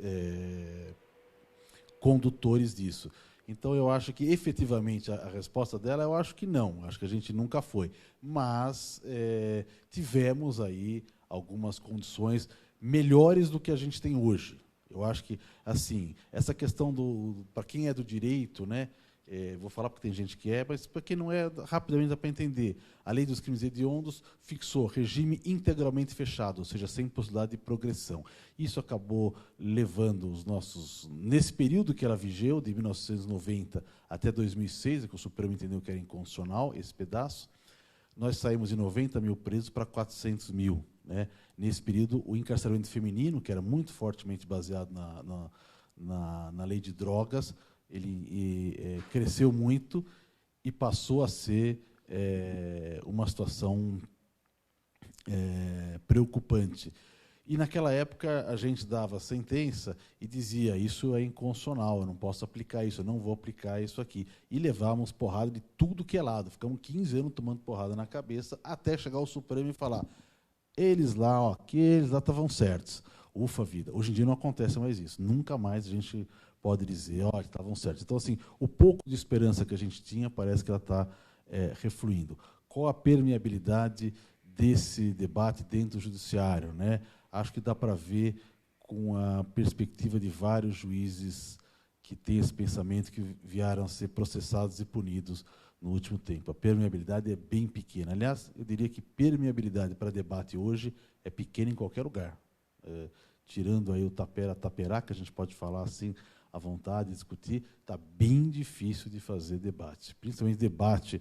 condutores disso. Então, eu acho que, efetivamente, a resposta dela, eu acho que não. Acho que a gente nunca foi. Mas tivemos aí algumas condições melhores do que a gente tem hoje. Eu acho que, assim, essa questão para quem é do direito, né? Vou falar porque tem gente que mas para quem não é, rapidamente dá para entender. A lei dos crimes hediondos fixou regime integralmente fechado, ou seja, sem possibilidade de progressão. Isso acabou levando os nossos... Nesse período que ela vigeu, de 1990 até 2006, que o Supremo entendeu que era inconstitucional, esse pedaço, nós saímos de 90 mil presos para 400 mil. Né? Nesse período, o encarceramento feminino, que era muito fortemente baseado na lei de drogas, ele cresceu muito e passou a ser uma situação preocupante. E, naquela época, a gente dava a sentença e dizia, isso é inconstitucional, eu não posso aplicar isso, eu não vou aplicar isso aqui. E levávamos porrada de tudo que é lado. Ficamos 15 anos tomando porrada na cabeça, até chegar ao Supremo e falar, aqueles lá estavam certos. Ufa, vida. Hoje em dia não acontece mais isso. Nunca mais a gente pode dizer, estavam certos. Então, assim, o pouco de esperança que a gente tinha, parece que ela está refluindo. Qual a permeabilidade desse debate dentro do judiciário, né? Acho que dá para ver com a perspectiva de vários juízes que têm esse pensamento, que vieram a ser processados e punidos no último tempo. A permeabilidade é bem pequena. Aliás, eu diria que permeabilidade para debate hoje é pequena em qualquer lugar. Tirando aí o tapera-taperá, que a gente pode falar assim à vontade, discutir, está bem difícil de fazer debate. Principalmente debate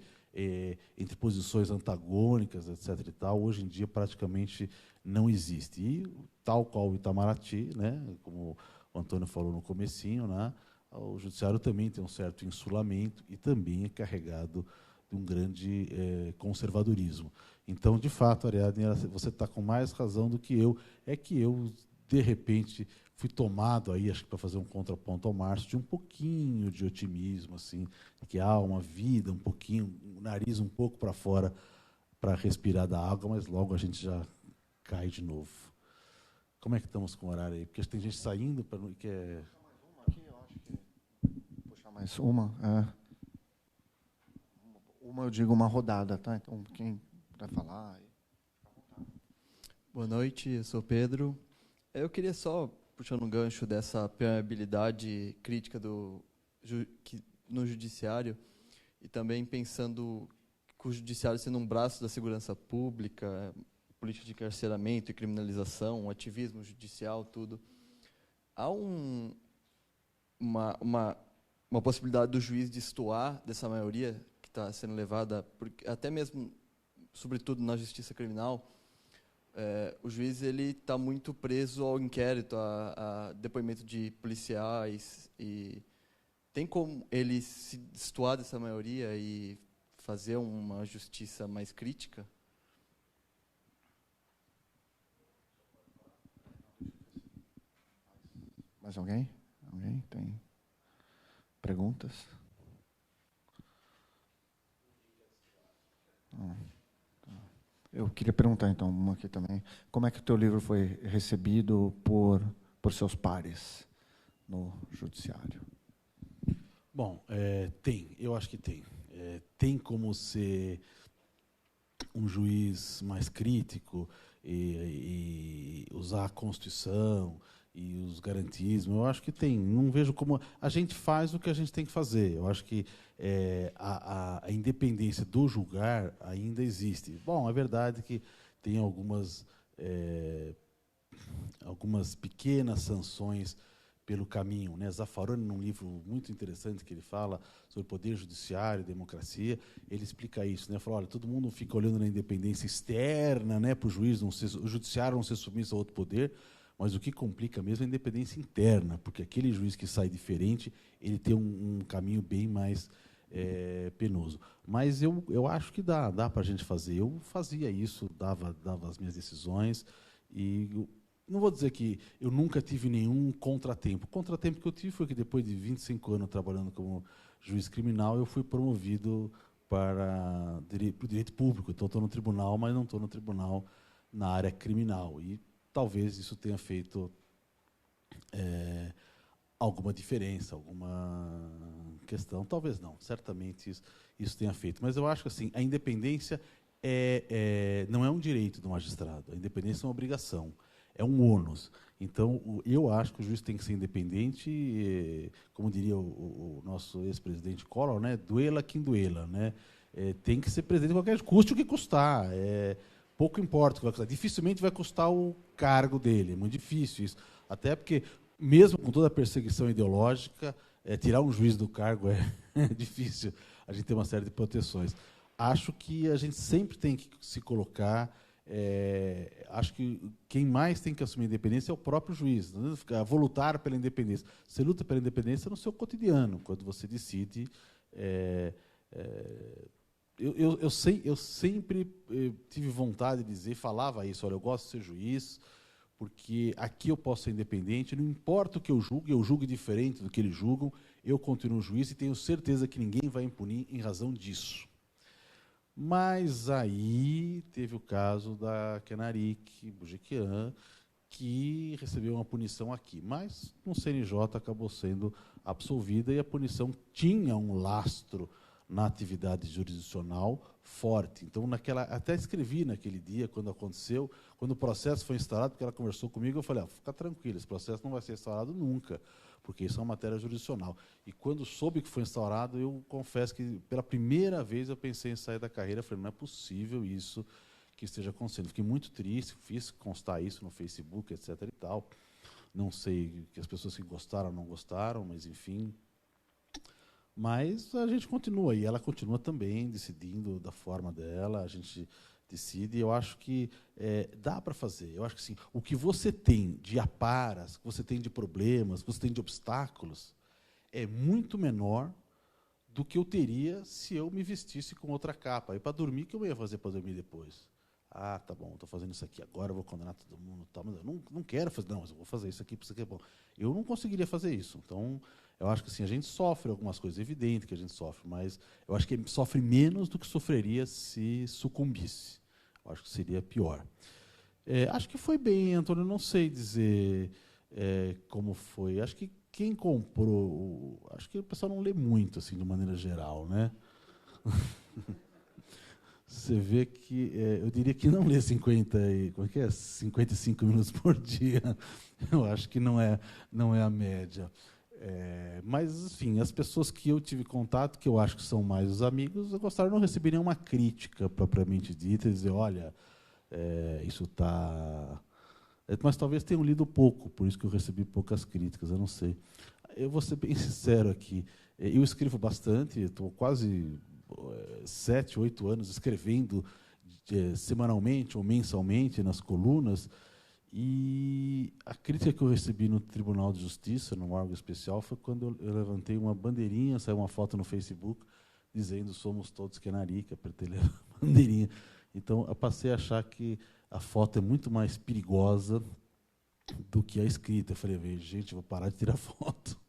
entre posições antagônicas, etc. e tal, hoje em dia praticamente não existe. E, tal qual o Itamaraty, né, como o Antônio falou no comecinho, né, o judiciário também tem um certo insulamento e também é carregado de um grande conservadorismo. Então, de fato, Ariadne, você está com mais razão do que eu. É que eu, de repente, fui tomado aí, acho que para fazer um contraponto ao Márcio, de um pouquinho de otimismo, assim, que há uma vida, um pouquinho, o nariz um pouco para fora para respirar da água, mas logo a gente já cai de novo. Como é que estamos com o horário aí? Porque tem gente saindo para não quer. Puxar mais uma. Uma eu digo uma rodada, tá? Então quem vai falar? Boa noite, eu sou Pedro. Eu queria só, puxando um gancho dessa permeabilidade crítica no judiciário, e também pensando que o judiciário sendo um braço da segurança pública, política de encarceramento e criminalização, ativismo judicial, tudo. Há uma possibilidade do juiz destoar dessa maioria que está sendo levada, porque até mesmo, sobretudo na justiça criminal, o juiz ele está muito preso ao inquérito, a depoimento de policiais, e tem como ele se destoar dessa maioria e fazer uma justiça mais crítica? Mais alguém? Alguém tem perguntas? Eu queria perguntar, então, uma aqui também. Como é que o teu livro foi recebido por seus pares no judiciário? Bom, tem, eu acho que tem. Tem como ser um juiz mais crítico e usar a Constituição e os garantismos. Eu acho que tem. Não vejo como... A gente faz o que a gente tem que fazer. Eu acho que a independência do julgar ainda existe. Bom, é verdade que tem algumas pequenas sanções pelo caminho, né? Zaffaroni, num livro muito interessante que ele fala sobre poder judiciário, democracia, ele explica isso, né? Fala, olha, todo mundo fica olhando na independência externa, né, para o juiz não ser, o judiciário não ser submisso a outro poder, mas o que complica mesmo é a independência interna, porque aquele juiz que sai diferente, ele tem um caminho bem mais penoso. Mas eu acho que dá para a gente fazer. Eu fazia isso, dava as minhas decisões e não vou dizer que eu nunca tive nenhum contratempo. O contratempo que eu tive foi que, depois de 25 anos trabalhando como juiz criminal, eu fui promovido para o direito público. Então, estou no tribunal, mas não estou no tribunal na área criminal. E talvez isso tenha feito alguma diferença, alguma questão. Talvez não, certamente isso tenha feito. Mas eu acho que assim, a independência não é um direito do magistrado. A independência é uma obrigação. É um ônus. Então, eu acho que o juiz tem que ser independente, como diria o nosso ex-presidente Collor, né? Duela quem duela, né? Tem que ser presidente a qualquer custo, o que custar. Pouco importa o que vai custar. Dificilmente vai custar o cargo dele. É muito difícil isso. Até porque, mesmo com toda a perseguição ideológica, tirar um juiz do cargo é difícil. A gente tem uma série de proteções. Acho que a gente sempre tem que se colocar... acho que quem mais tem que assumir a independência é o próprio juiz. Vou lutar pela independência. Você luta pela independência no seu cotidiano, quando você decide. Eu sempre tive vontade de dizer, falava isso, olha, eu gosto de ser juiz, porque aqui eu posso ser independente, não importa o que eu julgue diferente do que eles julgam, eu continuo juiz e tenho certeza que ninguém vai impunir em razão disso. Mas aí teve o caso da Kenarik Bujequian, que recebeu uma punição aqui. Mas no CNJ acabou sendo absolvida e a punição tinha um lastro na atividade jurisdicional forte. Então, até escrevi naquele dia, quando aconteceu, quando o processo foi instaurado, porque ela conversou comigo, eu falei, fica tranquilo, esse processo não vai ser instaurado nunca, porque isso é uma matéria jurisdicional. E quando soube que foi instaurado, eu confesso que, pela primeira vez, eu pensei em sair da carreira. Falei, não é possível isso que esteja acontecendo. Fiquei muito triste, fiz constar isso no Facebook, etc. e tal. Não sei que as pessoas que gostaram ou não gostaram, mas, enfim, Mas a gente continua, e ela continua também decidindo da forma dela, a gente decide, e eu acho que dá para fazer. Eu acho que sim, o que você tem de aparas, o que você tem de problemas, o que você tem de obstáculos, é muito menor do que eu teria se eu me vestisse com outra capa. E para dormir, o que eu ia fazer para dormir depois? Ah, tá bom, estou fazendo isso aqui agora, eu vou condenar todo mundo, tal, mas eu não quero fazer, não, mas eu vou fazer isso aqui, porque isso aqui é bom. Eu não conseguiria fazer isso. Então, eu acho que assim, a gente sofre algumas coisas, é evidente que a gente sofre, mas eu acho que sofre menos do que sofreria se sucumbisse. Eu acho que seria pior. Acho que foi bem, Antônio, não sei dizer como foi. Acho que quem comprou, acho que o pessoal não lê muito, assim, de maneira geral, né? Você vê que, eu diria que não lê 55 minutos por dia. Eu acho que não é a média. Mas, enfim, as pessoas que eu tive contato, que eu acho que são mais os amigos, eu gostaria de não receber nenhuma crítica propriamente dita, e dizer, olha, isso está... Mas talvez tenham lido pouco, por isso que eu recebi poucas críticas, eu não sei. Eu vou ser bem sincero aqui. Eu escrevo bastante, estou quase 7, 8 anos escrevendo semanalmente ou mensalmente nas colunas, e a crítica que eu recebi no Tribunal de Justiça, num órgão especial, foi quando eu levantei uma bandeirinha, saiu uma foto no Facebook, dizendo somos todos Kenarica, apertei a bandeirinha. Então, eu passei a achar que a foto é muito mais perigosa do que a escrita. Eu falei, gente, eu vou parar de tirar foto.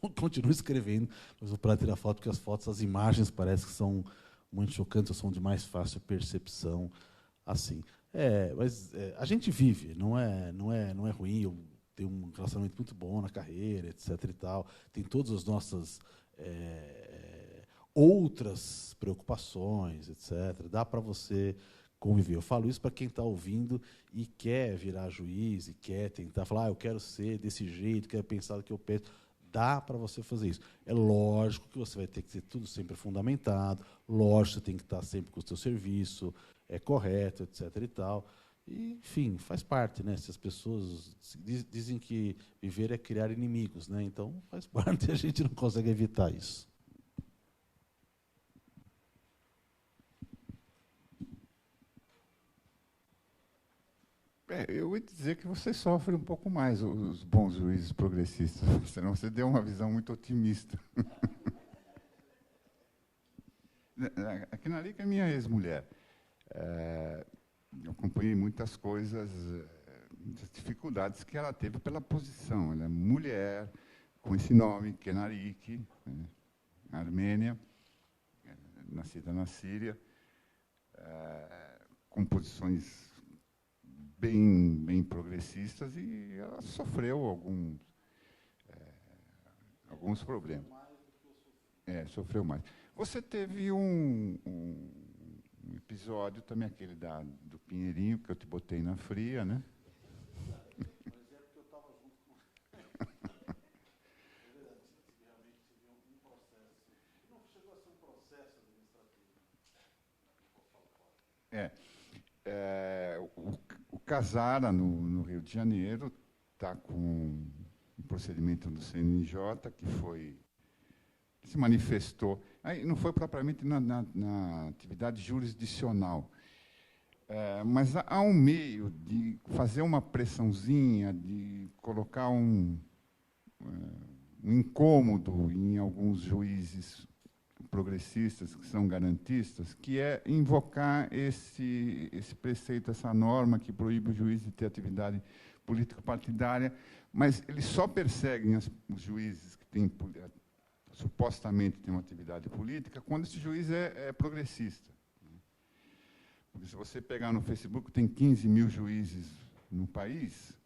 Eu continuo escrevendo, mas vou parar de tirar foto, porque as fotos, as imagens parecem que são muito chocantes, ou são de mais fácil percepção. Assim. Mas a gente vive, não é ruim, eu tenho um relacionamento muito bom na carreira, etc. e tal. Tem todas as nossas outras preocupações, etc. Dá para você conviver. Eu falo isso para quem está ouvindo e quer virar juiz, e quer tentar falar, eu quero ser desse jeito, quero pensar do que eu penso. Dá para você fazer isso. É lógico que você vai ter que ter tudo sempre fundamentado, lógico que você tem que estar sempre com o seu serviço correto, etc. e tal. E, enfim, faz parte, né? Se as pessoas dizem que viver é criar inimigos, né? Então faz parte, a gente não consegue evitar isso. Eu ia dizer que você sofre um pouco mais, os bons juízes progressistas, senão você deu uma visão muito otimista. A Kenarica é minha ex-mulher. Eu acompanhei muitas coisas, muitas dificuldades que ela teve pela posição. Ela é mulher, com esse nome, Kenarik, na Armênia, nascida na Síria, com posições bem progressistas, e ela sofreu alguns problemas. Sofreu mais. Você teve um episódio também, aquele do Pinheirinho, que eu te botei na fria, né? Mas é porque eu estava junto com... É verdade, realmente teve um processo. Não chegou a ser um processo administrativo. O Casara, no Rio de Janeiro, está com um procedimento do CNJ que se manifestou. Aí não foi propriamente na atividade jurisdicional, mas há um meio de fazer uma pressãozinha, de colocar um incômodo em alguns juízes progressistas, que são garantistas, que é invocar esse preceito, essa norma que proíbe o juiz de ter atividade político-partidária, mas eles só perseguem os juízes que supostamente têm uma atividade política quando esse juiz é progressista. Porque se você pegar no Facebook, tem 15 mil juízes no país.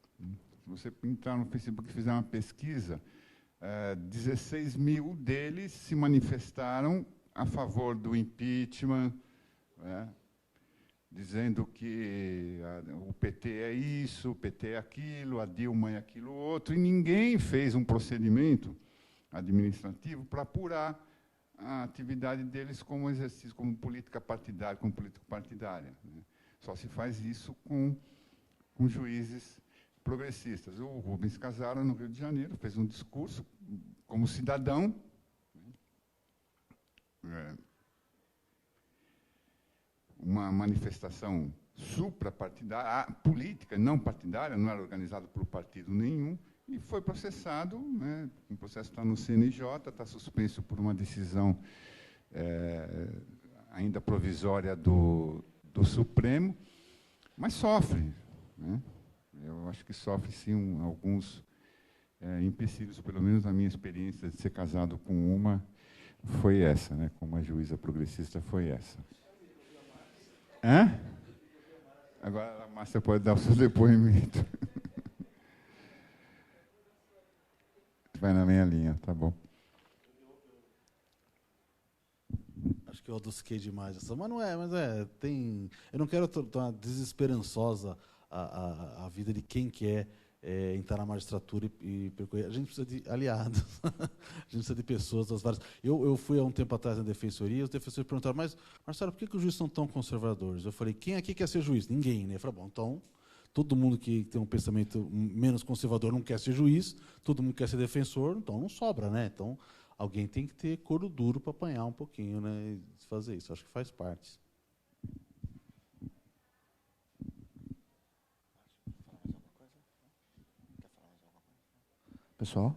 Se você entrar no Facebook e fizer uma pesquisa, 16 mil deles se manifestaram a favor do impeachment, dizendo que o PT é isso, o PT é aquilo, a Dilma é aquilo outro, e ninguém fez um procedimento administrativo para apurar a atividade deles como exercício, como política partidária, como político-partidária. Só se faz isso com juízes progressistas. O Rubens Casara, no Rio de Janeiro, fez um discurso como cidadão, uma manifestação suprapartidária, política, não partidária, não era organizado por partido nenhum, e foi processado, né? O processo está no CNJ, está suspenso por uma decisão ainda provisória do Supremo, mas sofre, né? Eu acho que sofre, sim, alguns empecilhos, pelo menos a minha experiência de ser casado com uma foi essa, né? Com uma juíza progressista foi essa. Hã? Agora a Márcia pode dar o seu depoimento. Vai na minha linha, tá bom. Acho que eu adociquei demais essa, mas não é, tem. Eu não quero tornar desesperançosa a vida de quem quer entrar na magistratura e percorrer. A gente precisa de aliados, a gente precisa de pessoas das várias. Eu fui há um tempo atrás na defensoria, e os defensores perguntaram, mas, Marcelo, por que os juízes são tão conservadores? Eu falei, quem aqui quer ser juiz? Ninguém, né? Eu falei, bom, então, todo mundo que tem um pensamento menos conservador não quer ser juiz, todo mundo quer ser defensor, então não sobra, né? Então, alguém tem que ter couro duro para apanhar um pouquinho, né? E fazer isso, acho que faz parte. Pessoal,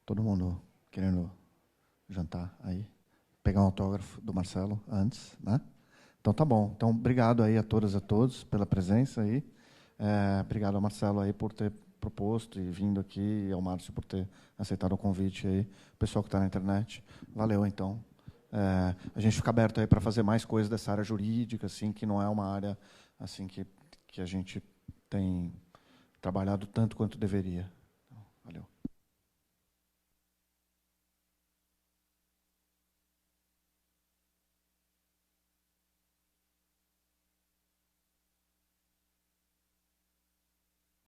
todo mundo querendo jantar aí, pegar um autógrafo do Marcelo antes, né? Então tá bom. Então obrigado aí a todas e a todos pela presença aí. Obrigado ao Marcelo aí por ter proposto e vindo aqui, e ao Márcio por ter aceitado o convite aí. O pessoal que está na internet, valeu então. A gente fica aberto aí para fazer mais coisas dessa área jurídica, assim, que não é uma área assim que a gente tem trabalhado tanto quanto deveria.